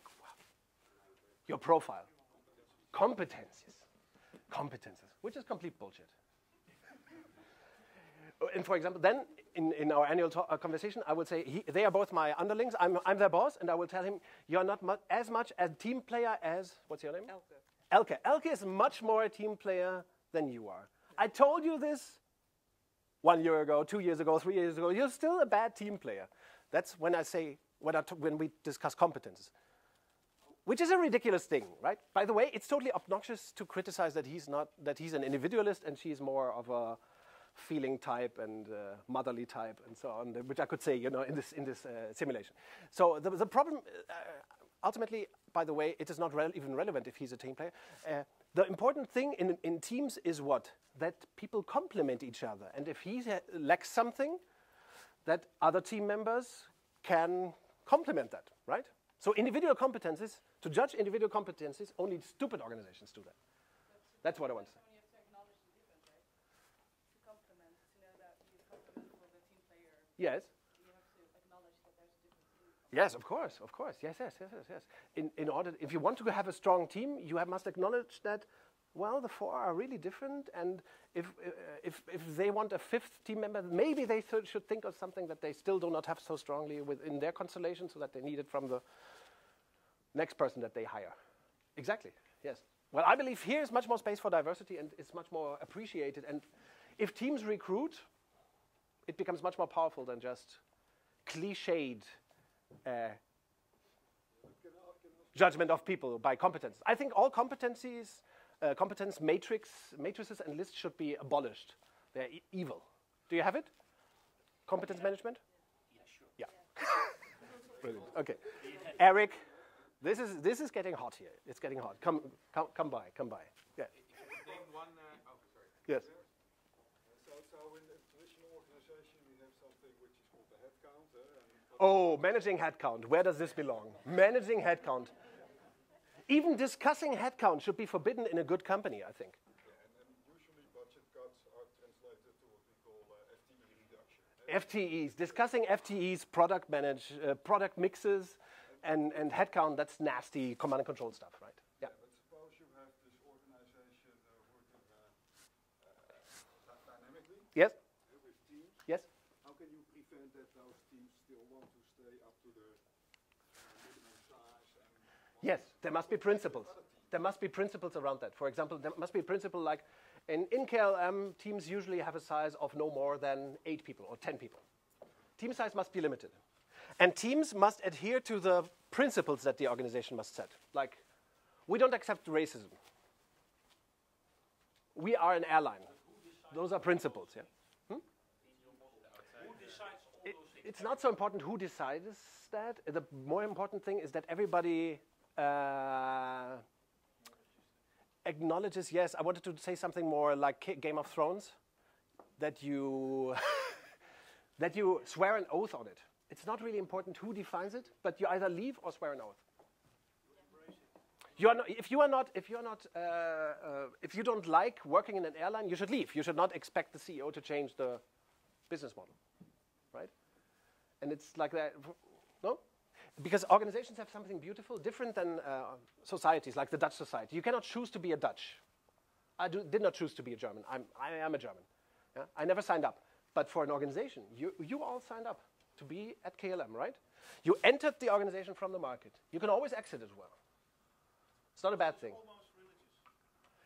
your profile, competencies, which is complete bullshit. And for example, then in our annual conversation, I would say they are both my underlings. I'm their boss, and I will tell him you're not as much a team player as what's your name? Elke. Elke is much more a team player than you are. I told you this 1 year ago, 2 years ago, 3 years ago. You're still a bad team player. That's when I say when we discuss competences, which is a ridiculous thing, right? By the way, it's totally obnoxious to criticize that he's an individualist and she's more of a feeling type and motherly type and so on, which I could say, in this simulation. So the problem, ultimately, by the way, it is not even relevant if he's a team player. The important thing in teams is what? That people complement each other. And if he lacks something, that other team members can complement that, right? So individual competencies, to judge individual competencies, only stupid organizations do that. That's what I want to say. You have to acknowledge the difference, right? To complement, to know that you complement for the team player. Yes. You have to acknowledge that there's a difference. Yes, of course. Yes. In order, if you want to have a strong team, you must acknowledge that, well, the four are really different, and if they want a fifth team member, maybe they should think of something that they still do not have so strongly within their constellation, so that they need it from the next person that they hire. Exactly. Yes. Well, I believe here is much more space for diversity, and it's much more appreciated. And if teams recruit, it becomes much more powerful than just cliched judgment of people by competence. I think all competencies, competence matrices and lists should be abolished. They're evil. Do you have it? Competence management? Yeah, sure. Yeah. Brilliant. Okay. Eric, this is getting hot here. It's getting hot. Come by. Yeah. Name one. Oh, sorry. Yes. So in the traditional organization, we have something which is called the headcount. Oh, managing headcount. Where does this belong? Managing headcount. Even discussing headcount should be forbidden in a good company, I think. Yeah, and usually budget cuts are related to what we call FTE reduction. FTEs, discussing FTEs, product mixes, and headcount. That's nasty command and control stuff, right? Yeah. But suppose you have this organization working dynamically. Yes. With teams. Yes. How can you prevent that those teams still want to stay up to the minimum size? Yes, there must be principles. There must be principles around that. For example, there must be a principle like in KLM, teams usually have a size of no more than 8 people or 10 people. Team size must be limited. And teams must adhere to the principles that the organization must set. Like, we don't accept racism. We are an airline. Those are principles, yeah? It's not so important who decides that. The more important thing is that everybody acknowledges, yes, I wanted to say something more like Game of Thrones, that you, that you swear an oath on it. It's not really important who defines it, but you either leave or swear an oath. You are not, if you don't like working in an airline, you should leave. You should not expect the CEO to change the business model, right? And it's like that, no? Because organizations have something beautiful, different than societies, like the Dutch society. You cannot choose to be a Dutch. I did not choose to be a German. I am a German. Yeah? I never signed up. But for an organization, you all signed up to be at KLM, right? You entered the organization from the market. You can always exit as well. It's not a bad thing.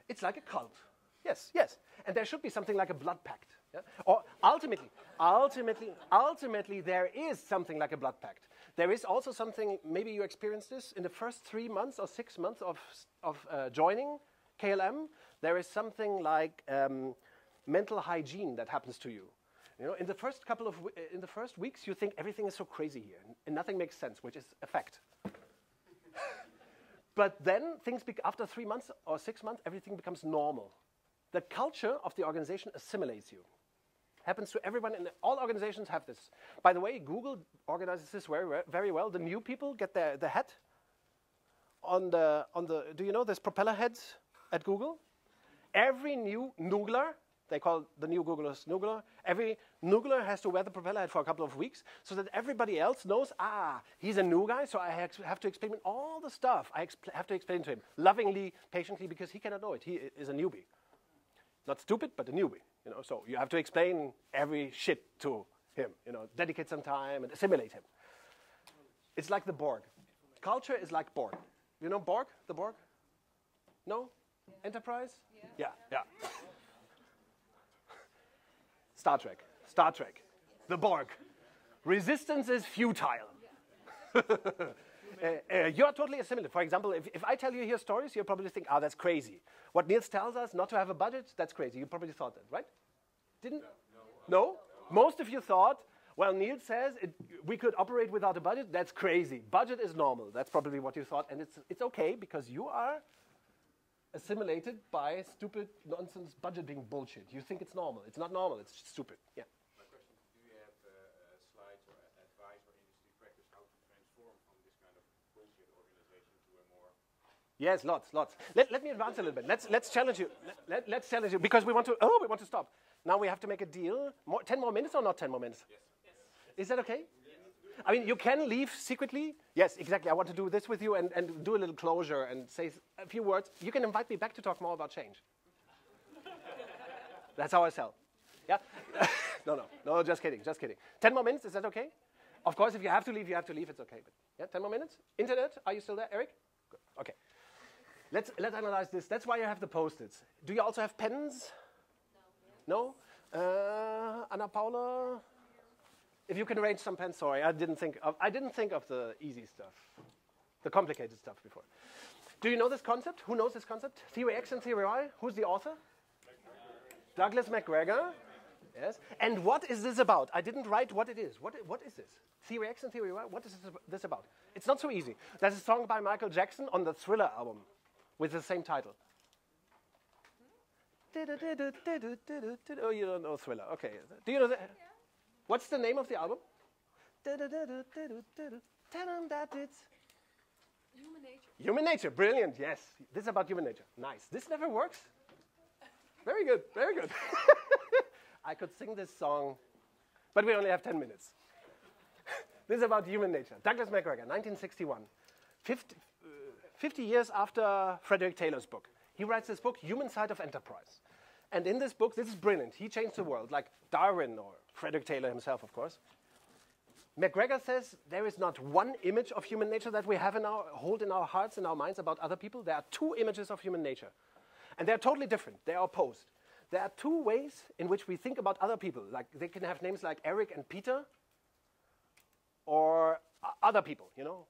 It's like a cult. Yes, yes. And there should be something like a blood pact. Yeah? Or ultimately, there is something like a blood pact. There is also something, maybe you experienced this, in the first 3 months or 6 months of joining KLM, there is something like mental hygiene that happens to you. You know, in the first weeks, you think everything is so crazy here, and nothing makes sense, which is a fact. But then, after 3 months or 6 months, everything becomes normal. The culture of the organization assimilates you. Happens to everyone, and all organizations have this. By the way, Google organizes this very well. The new people get the hat on the. Do you know there's propeller heads at Google? Every new Noogler, they call the new Googlers Noogler. Every Noogler has to wear the propeller head for a couple of weeks, so that everybody else knows. He's a new guy, so I have to explain all the stuff. I have to explain to him lovingly, patiently, because he cannot know it. He is a newbie. Not stupid, but a newbie, you know. So you have to explain every shit to him, you know, dedicate some time and assimilate him. It's like the Borg. Culture is like Borg. You know Borg? The Borg? No? Yeah. Enterprise? Yeah. Star Trek. The Borg. Resistance is futile. You're totally assimilated. For example, if I tell you here stories, you'll probably think, that's crazy. What Niels tells us, not to have a budget, that's crazy. You probably thought that, right? Didn't? No? Most of you thought, well, Niels says we could operate without a budget. That's crazy. Budget is normal. That's probably what you thought. And it's okay, because you are assimilated by stupid, nonsense budgeting bullshit. You think it's normal. It's not normal. It's stupid. Yeah. My question, do you have slides or advice or industry practice how to transform from this kind of bullshit organization to a more... Yes, lots. Let me advance a little bit. Let's challenge you. Let's challenge you, because we want to stop. Now we have to make a deal. 10 more minutes or not 10 more minutes? Yes. Is that okay? I mean, you can leave secretly. Yes, exactly. I want to do this with you and do a little closure and say a few words. You can invite me back to talk more about change. That's how I sell. Yeah? No, just kidding. 10 more minutes, is that okay? Of course, if you have to leave, it's okay. But yeah, 10 more minutes. Internet, are you still there, Eric? Good. Okay. Let's analyze this. That's why you have the Post-its. Do you also have pens? No? Anna Paula? If you can arrange some pens, sorry, I didn't think of the easy stuff, the complicated stuff before. Do you know this concept? Who knows this concept? Theory X and Theory Y. Who's the author? Douglas McGregor. Yes. And what is this about? I didn't write what it is. What is this? Theory X and Theory Y. What is this about? It's not so easy. There's a song by Michael Jackson on the Thriller album with the same title. Oh, you don't know Thriller. Okay. Do you know that? What's the name of the album? Tell them that it's... Human nature. Human nature. Brilliant. Yes. This is about human nature. Nice. This never works. Very good. I could sing this song, but we only have 10 minutes. This is about human nature. Douglas McGregor, 1961. 50 years after Frederick Taylor's book. He writes this book, Human Side of Enterprise. And in this book, this is brilliant. He changed the world, like Darwin or Frederick Taylor himself, of course. McGregor says there is not one image of human nature that we have hold in our hearts and our minds about other people. There are two images of human nature. And they're totally different. They are opposed. There are two ways in which we think about other people. Like they can have names like Eric and Peter, or other people, you know,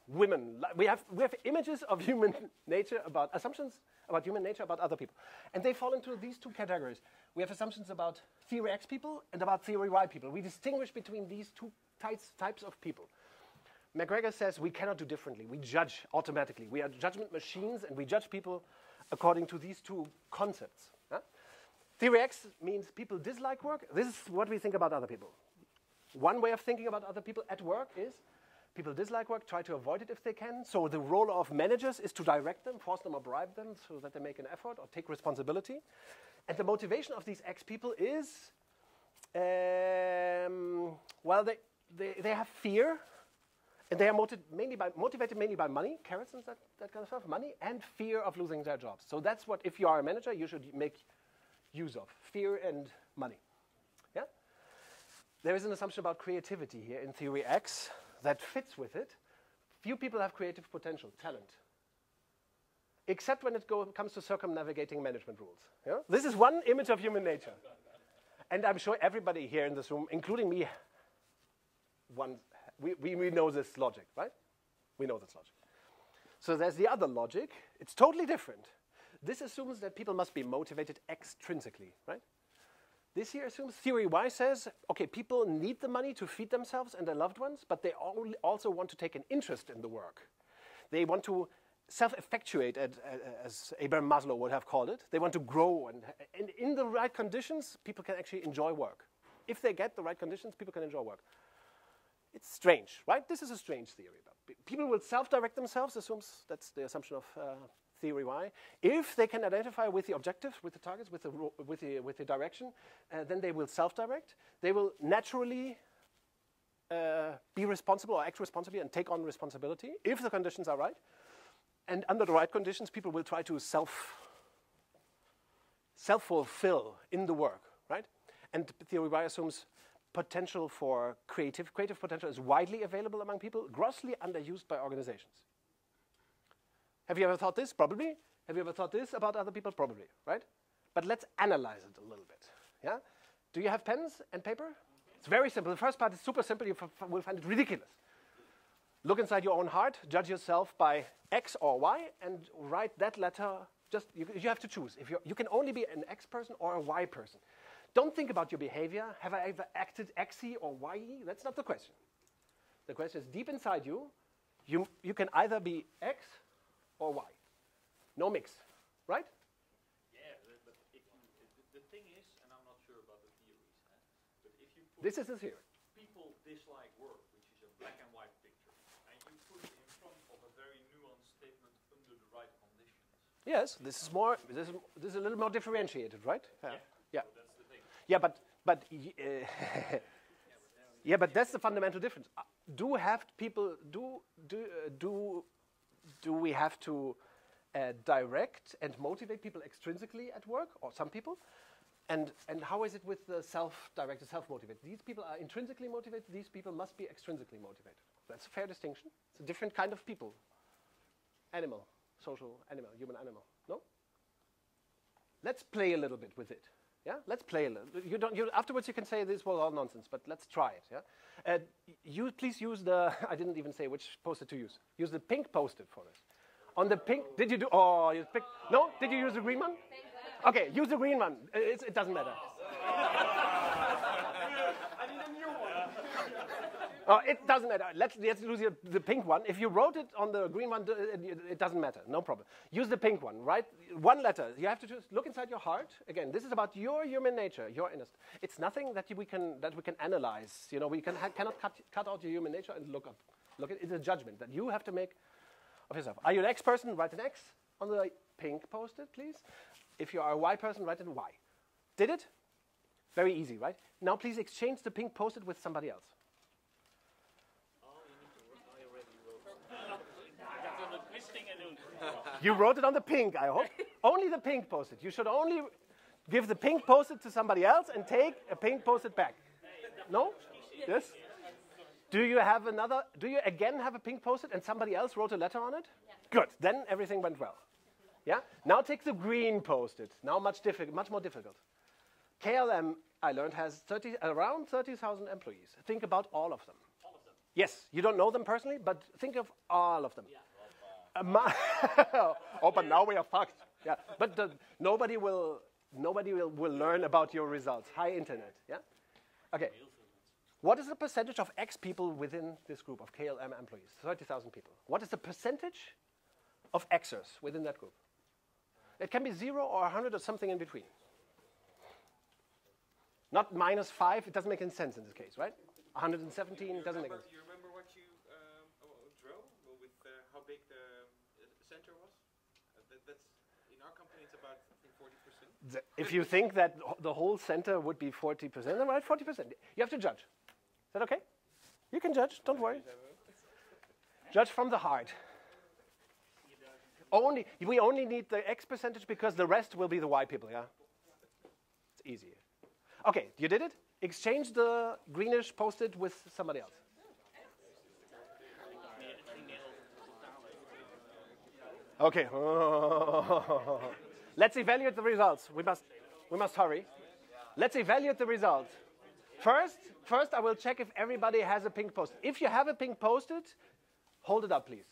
women. We have images of human nature about assumptions about human nature about other people. And they fall into these two categories. We have assumptions about theory X people and about theory Y people. We distinguish between these two types of people. McGregor says we cannot do differently. We judge automatically. We are judgment machines, and we judge people according to these two concepts. Huh? Theory X means people dislike work. This is what we think about other people. One way of thinking about other people at work is people dislike work, try to avoid it if they can. So the role of managers is to direct them, force them or bribe them so that they make an effort or take responsibility. And the motivation of these X people is, well, they have fear, and they are motivated mainly by money, carrots and that kind of stuff, money, and fear of losing their jobs. So that's what, if you are a manager, you should make use of, fear and money. Yeah? There is an assumption about creativity here in theory X that fits with it. Few people have creative potential, talent, except when it comes to circumnavigating management rules. Yeah? This is one image of human nature. And I'm sure everybody here in this room, including me, we know this logic, right? We know this logic. So there's the other logic. It's totally different. This assumes that people must be motivated extrinsically, right? This here assumes theory Y says, okay, people need the money to feed themselves and their loved ones, but they also want to take an interest in the work. They want to self-effectuate, as Abraham Maslow would have called it. They want to grow, and in the right conditions, people can actually enjoy work. If they get the right conditions, people can enjoy work. It's strange, right? This is a strange theory. People will self-direct themselves, that's the assumption of theory Y. If they can identify with the objectives, with the targets, with the direction, then they will self-direct. They will naturally be responsible or act responsibly and take on responsibility if the conditions are right. And under the right conditions, people will try to self-fulfill in the work, right? And theory Y assumes potential for creative potential is widely available among people, grossly underused by organizations. Have you ever thought this? Probably. Have you ever thought this about other people? Probably, right? But let's analyze it a little bit, yeah? Do you have pens and paper? It's very simple. The first part is super simple. You will find it ridiculous. Look inside your own heart, judge yourself by X or Y, and write that letter. Just you have to choose. If you can only be an X person or a Y person. Don't think about your behavior. Have I ever acted X-y or Y-y? That's not the question. The question is deep inside you. You can either be X or Y. No mix, right? Yeah, but the thing is, and I'm not sure about the theories, but if you put this is the theory. People dislike work, which is a black and white picture, and you put it in front of a very nuanced statement under the right conditions. Yes, this is a little more differentiated, right? Yeah. So that's the thing. Yeah, but that's the fundamental difference. Do we have to direct and motivate people extrinsically at work, or some people? And how is it with the self-directed, self-motivated? These people are intrinsically motivated. These people must be extrinsically motivated. That's a fair distinction. It's a different kind of people. Animal, social animal, human animal. No? Let's play a little bit with it. Yeah, let's play a little. Afterwards, you can say this was all nonsense, but let's try it. Yeah, please use the. I didn't even say which post-it to use. Use the pink post-it for this. On the pink, did you do? Oh, you picked. No, did you use the green one? Okay, use the green one. It doesn't matter. I need a new one. Oh, it doesn't matter. Let's use the pink one. If you wrote it on the green one, it doesn't matter. No problem. Use the pink one. Write one letter. You have to just look inside your heart. Again, this is about your human nature, your innocence. It's nothing that we can analyze. You know, we cannot cut out your human nature and look up. It's a judgment that you have to make of yourself. Are you an X person? Write an X on the pink post-it, please. If you are a Y person, write a Y. Did it? Very easy, right? Now please exchange the pink post-it with somebody else. You wrote it on the pink, I hope. Only the pink post-it. You should only give the pink post-it to somebody else and take a pink post-it back. No? Yes? Do you again have a pink post-it and somebody else wrote a letter on it? Yeah. Good, then everything went well. Yeah? Now take the green post-it. Now much more difficult. KLM, I learned, has around 30,000 employees. Think about all of them. All of them. Yes, you don't know them personally, but think of all of them. Yeah. Oh, but now we are fucked. Yeah, but nobody will learn about your results. High internet. Yeah. Okay. What is the percentage of X people within this group of KLM employees? 30,000 people. What is the percentage of Xers within that group? It can be 0 or 100 or something in between. Not -5. It doesn't make any sense in this case, right? 117 doesn't make sense. You remember what you drew with how big the center was? That's in our company. It's about 40%. If you think that the whole center would be 40%, then right, 40%. You have to judge. Is that okay? You can judge. Don't worry. Judge from the heart. We only need the X percentage because the rest will be the Y people. Yeah. It's easy. Okay, you did it. Exchange the greenish post-it with somebody else. Okay. Let's evaluate the results. We must hurry. Let's evaluate the results. First, I will check if everybody has a pink post-it. If you have a pink post-it, hold it up, please.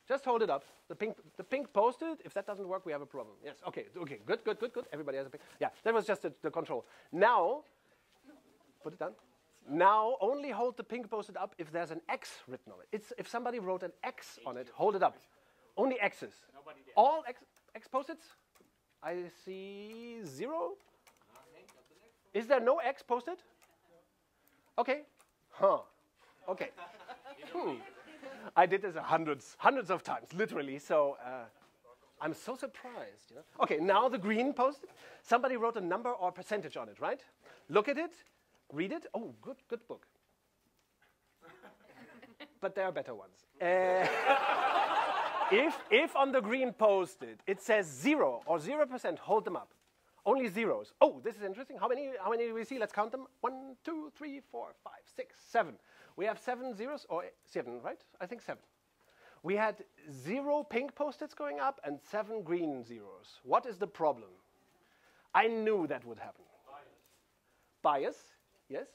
Just hold it up. The pink post-it. If that doesn't work, we have a problem. Yes. Okay. Okay. Good. Everybody has a pink. Yeah. That was just the control. Now, put it down. Now, only hold the pink post-it up if there's an X written on it. If somebody wrote an X on it, hold it up. Only X's. All X post-its? I see 0. Is there no X post-it? Okay. Huh. Okay. I did this hundreds of times, literally. So I'm so surprised. You know? Okay, now the green post-it. Somebody wrote a number or percentage on it, right? Look at it, read it. Oh, good book. But there are better ones. If on the green post-it it says 0 or 0%, hold them up. Only zeros. Oh, this is interesting. How many do we see? Let's count them. 1, 2, 3, 4, 5, 6, 7. We have 7 zeros, or 7, right? I think 7. We had 0 pink post-its going up and 7 green zeros. What is the problem? I knew that would happen. Bias, yes?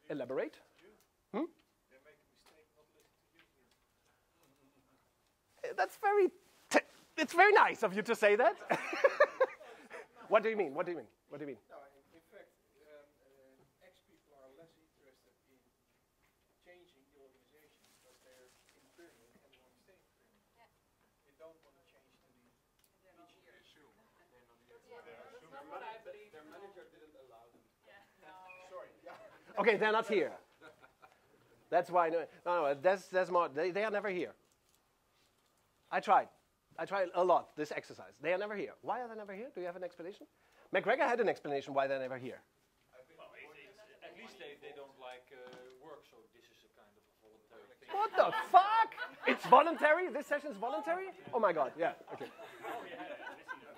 Elaborate. That's it's very nice of you to say that. What do you mean? What do you mean? What do you mean? No, in fact, X people are less interested in changing the organization because they're inferior and want to stay inferior. Yeah. They don't want to change to the They're not here. Their manager didn't allow them. Yeah. No. Sorry. Yeah. Okay, they're not here. That's why. No, there's more. They are never here. I tried a lot, this exercise. They are never here. Why are they never here? Do you have an explanation? McGregor had an explanation why they're never here. At least they don't like work, so this is a kind of a voluntary thing. What the fuck? It's voluntary? This session's voluntary? Oh my god, yeah, okay. I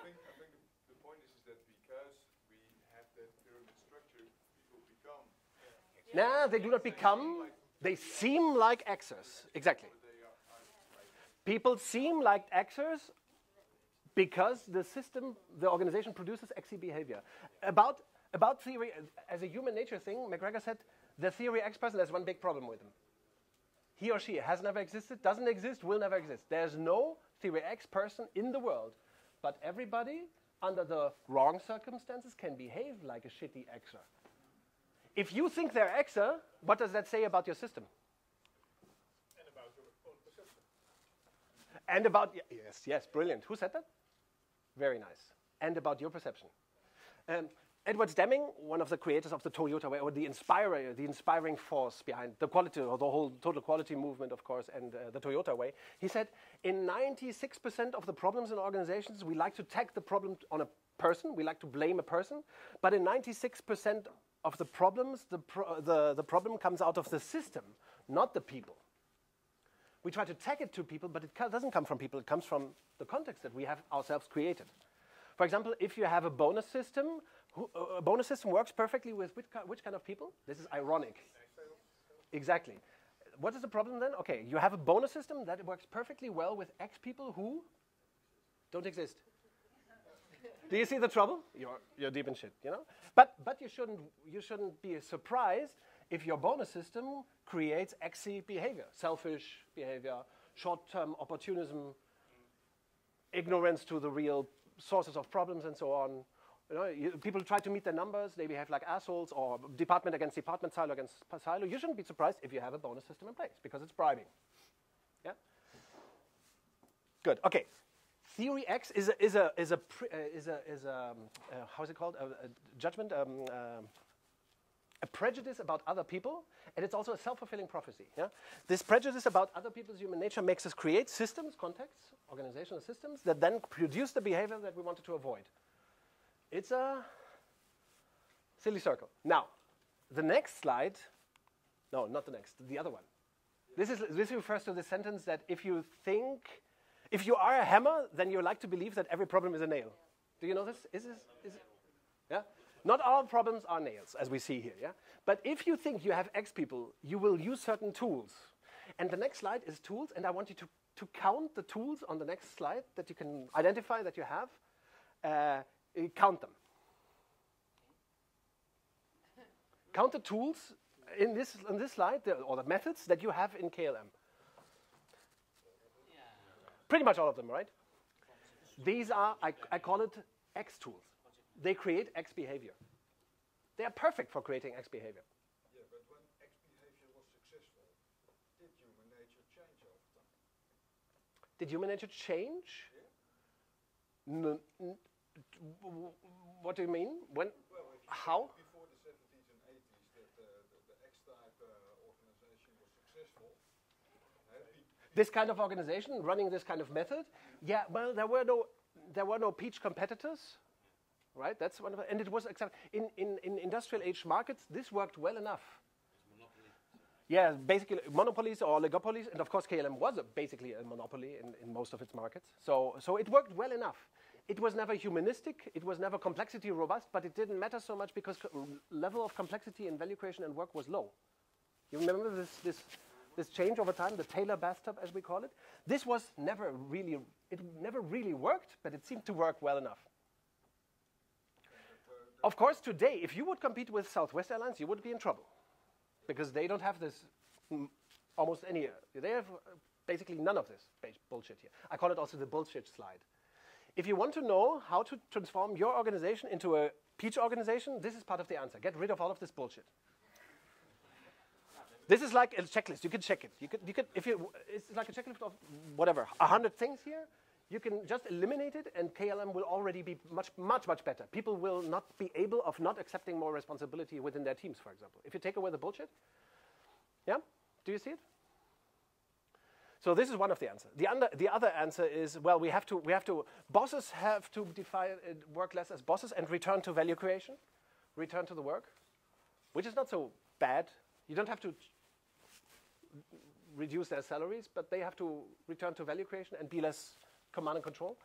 think the point is that because we have that pyramid structure, people become. Nah, they do not become. They seem like Xers. Exactly. People seem like Xers because the system, the organization produces Xy behavior. About theory, as a human nature thing, McGregor said, the theory X person, there's one big problem with him. He or she has never existed, doesn't exist, will never exist. There's no theory X person in the world, but everybody, under the wrong circumstances, can behave like a shitty Xer. If you think they're Xer, what does that say about your system? And about, yes, brilliant. Who said that? Very nice. And about your perception. Edward Deming, one of the creators of the Toyota Way, or the inspiring force behind the quality, or the whole total quality movement, of course, and the Toyota Way, he said, in 96% of the problems in organizations, we like to tag the problem on a person. We like to blame a person. But in 96% of the problems, the problem comes out of the system, not the people. We try to tag it to people, but it doesn't come from people. It comes from the context that we have ourselves created. For example, if you have a bonus system, a bonus system works perfectly with which kind of people? This is ironic. Exactly. What is the problem then? Okay, you have a bonus system that works perfectly well with X people who don't exist. Do you see the trouble? You're deep in shit, you know? But you shouldn't be surprised if your bonus system creates Xy behavior, selfish behavior, short-term opportunism, ignorance to the real sources of problems and so on. You know, people try to meet their numbers, they behave like assholes, or department against department, silo against silo. You shouldn't be surprised if you have a bonus system in place, because it's bribing. Yeah? Good, okay. Theory X is how's it called? A judgment, a prejudice about other people, and it's also a self-fulfilling prophecy. Yeah? This prejudice about other people's human nature makes us create systems, contexts, organizational systems, that then produce the behavior that we wanted to avoid. It's a silly circle. Now, the next slide, no, not the next, the other one. This refers to the sentence that if you are a hammer, then you like to believe that every problem is a nail. Do you know this? Is it? Yeah? Not all problems are nails, as we see here. Yeah? But if you think you have X people, you will use certain tools. And the next slide is tools, and I want you to count the tools on the next slide that you can identify that you have. Count them. Count the tools in this slide, or the methods that you have in KLM. Pretty much all of them, right? These are, I call it X tools. They create X behavior. They are perfect for creating X behavior. Yeah, but when X behavior was successful, did human nature change over time? Did human nature change? Yeah. What do you mean? When? Well, how? Before the 70s and 80s, that the X-type organization was successful. This kind of organization running this kind of method? Yeah. Well, there were no peach competitors, right? That's one of the, and it was in industrial age markets. This worked well enough. Yeah, basically monopolies or oligopolies, and of course KLM was basically a monopoly in most of its markets. So it worked well enough. It was never humanistic, it was never complexity robust, but it didn't matter so much because level of complexity in value creation and work was low. You remember this change over time, the Taylor bathtub as we call it? This was never really worked, but it seemed to work well enough. Of course, today, if you would compete with Southwest Airlines, you would be in trouble. Because they don't have this almost any, they have basically none of this bullshit here. I call it also the bullshit slide. If you want to know how to transform your organization into a peach organization, this is part of the answer. Get rid of all of this bullshit. This is like a checklist. You can check it. It's like a checklist of whatever, 100 things here. You can just eliminate it, and KLM will already be much better. People will not be able of not accepting more responsibility within their teams, for example. If you take away the bullshit, yeah? Do you see it? So this is one of the answers. The other answer is, well, bosses have to define work less as bosses and return to value creation, return to the work, which is not so bad. You don't have to reduce their salaries, but they have to return to value creation and be less command and control.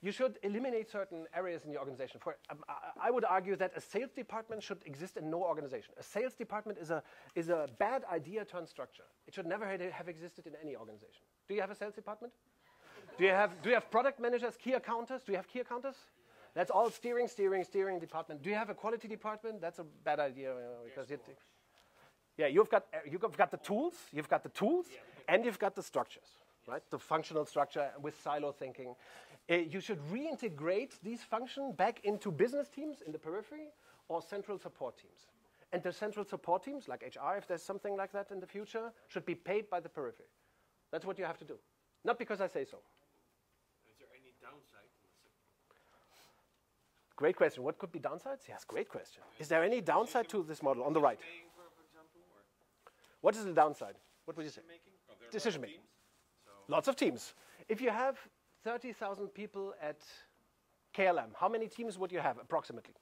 You should eliminate certain areas in your organization. I would argue that a sales department should exist in no organization. A sales department is a bad idea turned structure. It should never have existed in any organization. Do you have a sales department? Do you have product managers, key accountants? Do you have key accountants? That's all steering department. Do you have a quality department? That's a bad idea because you've got the tools, and you've got the structures. Right? The functional structure with silo thinking. You should reintegrate these functions back into business teams in the periphery or central support teams. And the central support teams, like HR, if there's something like that in the future, should be paid by the periphery. That's what you have to do. Not because I say so. Is there any downside? Great question. What could be downsides? Yes, great question. Is there any downside to this model on the right? What is the downside? What would you say? Decision making. Lots of teams. If you have 30,000 people at KLM, how many teams would you have approximately?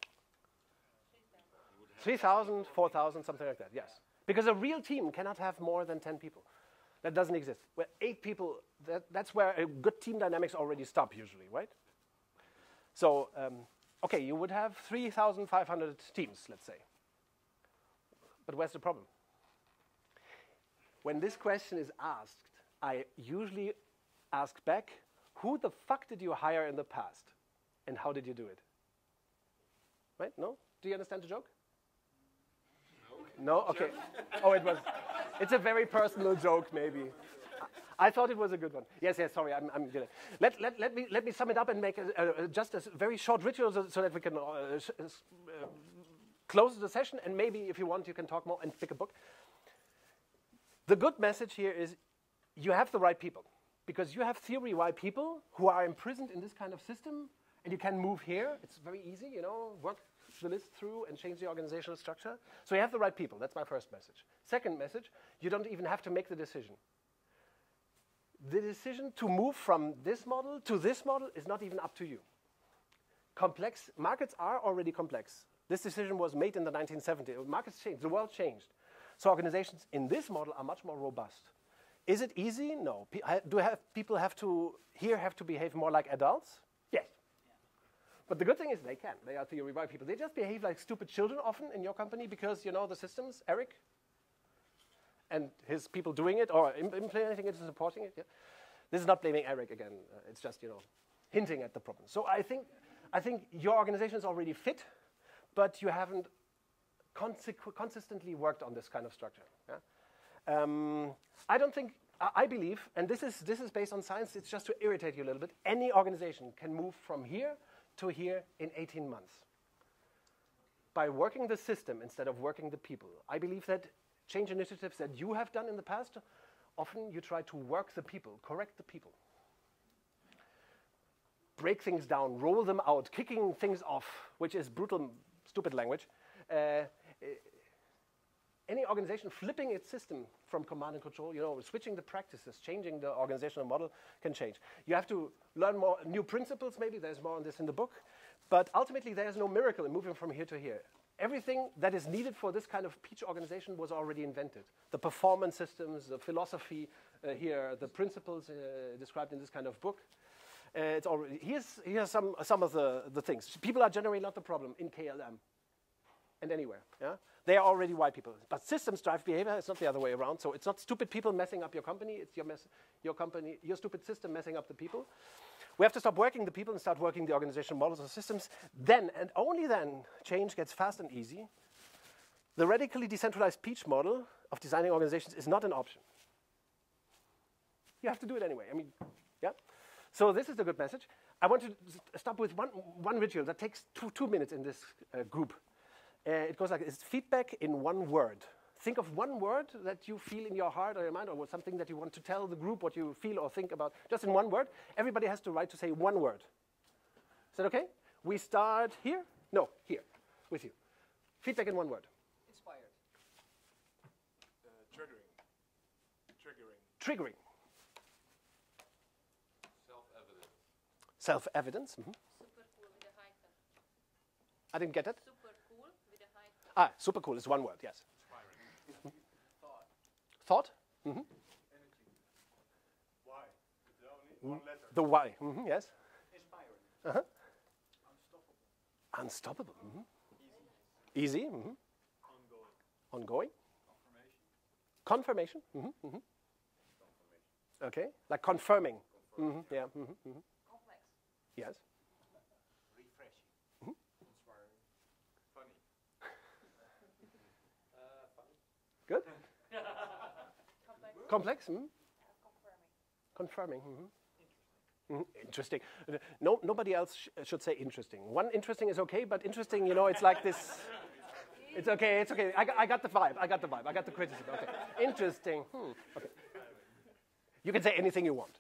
3,000, 4,000, something like that, yes. Because a real team cannot have more than 10 people. That doesn't exist. Where 8 people, that's where a good team dynamics already stop usually, right? So, okay, you would have 3,500 teams, let's say. But where's the problem? When this question is asked, I usually ask back, who the fuck did you hire in the past? And how did you do it? Right? No? Do you understand the joke? No? Okay. Oh, it's a very personal joke, maybe. I thought it was a good one. Yes, sorry, I'm good. Let me sum it up and make just a very short ritual so that we can close the session, and maybe if you want, you can talk more and pick a book. The good message here is you have the right people, because you have theory-wise people who are imprisoned in this kind of system, and you can move here. It's very easy, you know, work the list through and change the organizational structure. So you have the right people. That's my first message. Second message, you don't even have to make the decision. The decision to move from this model to this model is not even up to you. Complex markets are already complex. This decision was made in the 1970s. Markets changed. The world changed. So organizations in this model are much more robust. Is it easy? No. People have to behave more like adults? Yes. But the good thing is they can. They are theory-wise people. They just behave like stupid children often in your company because, you know, the systems, Eric, and his people doing it or implementing it and supporting it. Yeah. This is not blaming Eric again. It's just, you know, hinting at the problem. So I think your organization is already fit, but you haven't consistently worked on this kind of structure. Yeah? I believe, and this is based on science, it's just to irritate you a little bit, any organization can move from here to here in 18 months. By working the system instead of working the people. I believe that change initiatives that you have done in the past, often you try to work the people, correct the people. Break things down, roll them out, kicking things off, which is brutal, stupid language. Any organization flipping its system from command and control, you know, switching the practices, changing the organizational model can change. You have to learn more new principles, maybe. There's more on this in the book. But ultimately, there's no miracle in moving from here to here. Everything that is needed for this kind of peach organization was already invented. The performance systems, the philosophy here, the principles described in this kind of book. It's already here's some of the things. People are generally not the problem in KLM and anywhere. Yeah? They are already white people. But systems drive behavior. It's not the other way around. So it's not stupid people messing up your company. It's your stupid system messing up the people. We have to stop working the people and start working the organizational models and systems. Then, and only then, change gets fast and easy. The radically decentralized peach model of designing organizations is not an option. You have to do it anyway. I mean, yeah. So this is the good message. I want to stop with one ritual that takes two minutes in this group. It goes like this: feedback in one word. Think of one word that you feel in your heart or your mind, or something that you want to tell the group what you feel or think about, just in one word. Everybody has the right to say one word. Is that okay? We start here? No, here, with you. Feedback in one word. Inspired. Triggering. Self-evident. Self-evidence. Mm-hmm. Super cool with a hyphen. I didn't get it. Super cool with a hyphen. Super cool is one word, yes. Thought. Thought? Mm-hmm. Energy. Why? It's only one letter. The why, mm-hmm, yes. Inspiring. Uh-huh. Unstoppable. Unstoppable. Mm-hmm. Easy. Mm-hmm. Ongoing. Ongoing. Confirmation. Mm-hmm. Mm-hmm. Okay, like confirming. Mm-hmm. Yeah. Mm-hmm. Mm-hmm. Complex. Yes. Refreshing. Mhm. Inspiring. Funny. Funny. Good. Complex. Complex. Mm-hmm. Confirming. Confirming. Mm-hmm. Mm-hmm. Interesting. Nobody else should say interesting. One interesting is okay, but interesting, you know, it's like this. It's okay. It's okay. I got the vibe. I got the criticism. Okay. Interesting. Okay. You can say anything you want.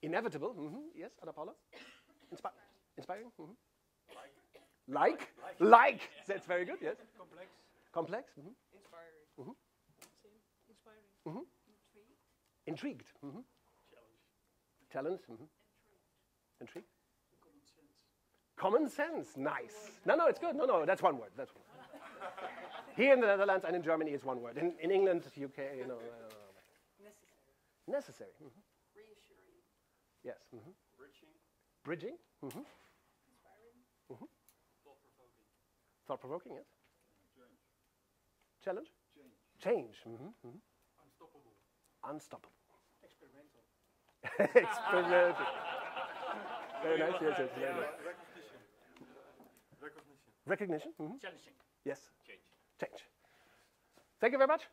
Inevitable. Inevitable. Mm-hmm. Yes, Anna Paula. Inspiring. Mm-hmm. Like. That's very good. Yes. Complex. Complex. Mm-hmm. Inspiring. Mm-hmm. Inspiring. Mm-hmm. Intrigued. Intrigued. Mm-hmm. Challenge. Mm-hmm. Intrigue. Common sense, nice. No, it's good. No, that's one word. That's one. Here in the Netherlands and in Germany, it's one word. In England, UK, you know. Necessary. Necessary. Reassuring. Yes. Bridging. Bridging. Inspiring. Thought-provoking. Thought-provoking, yes. Change. Challenge. Change. Unstoppable. Unstoppable. Experimental. Experimental. Very nice. Yes. Very nice. Recognition. Recognition. Challenging. Yes. Change. Change. Thank you very much.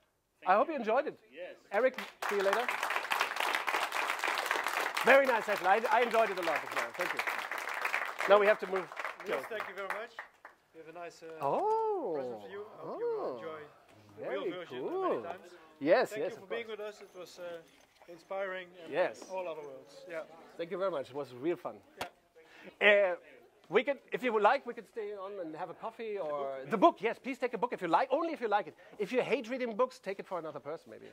I hope you enjoyed it. Yes. Eric, see you later. Very nice session. I enjoyed it a lot as well. Thank you. Now we have to move. Niels, thank you very much. We have a nice present Oh. for you. I hope you enjoy the real Very version cool. many times. Yes, Thank yes. you for of being course. with us. It was inspiring and Yes. all other worlds. Yeah. Thank you very much. It was real fun. Yeah. We can, if you would like, we could stay on and have a coffee or the book. Yes, please take a book if you like. Only if you like it. If you hate reading books, take it for another person, maybe.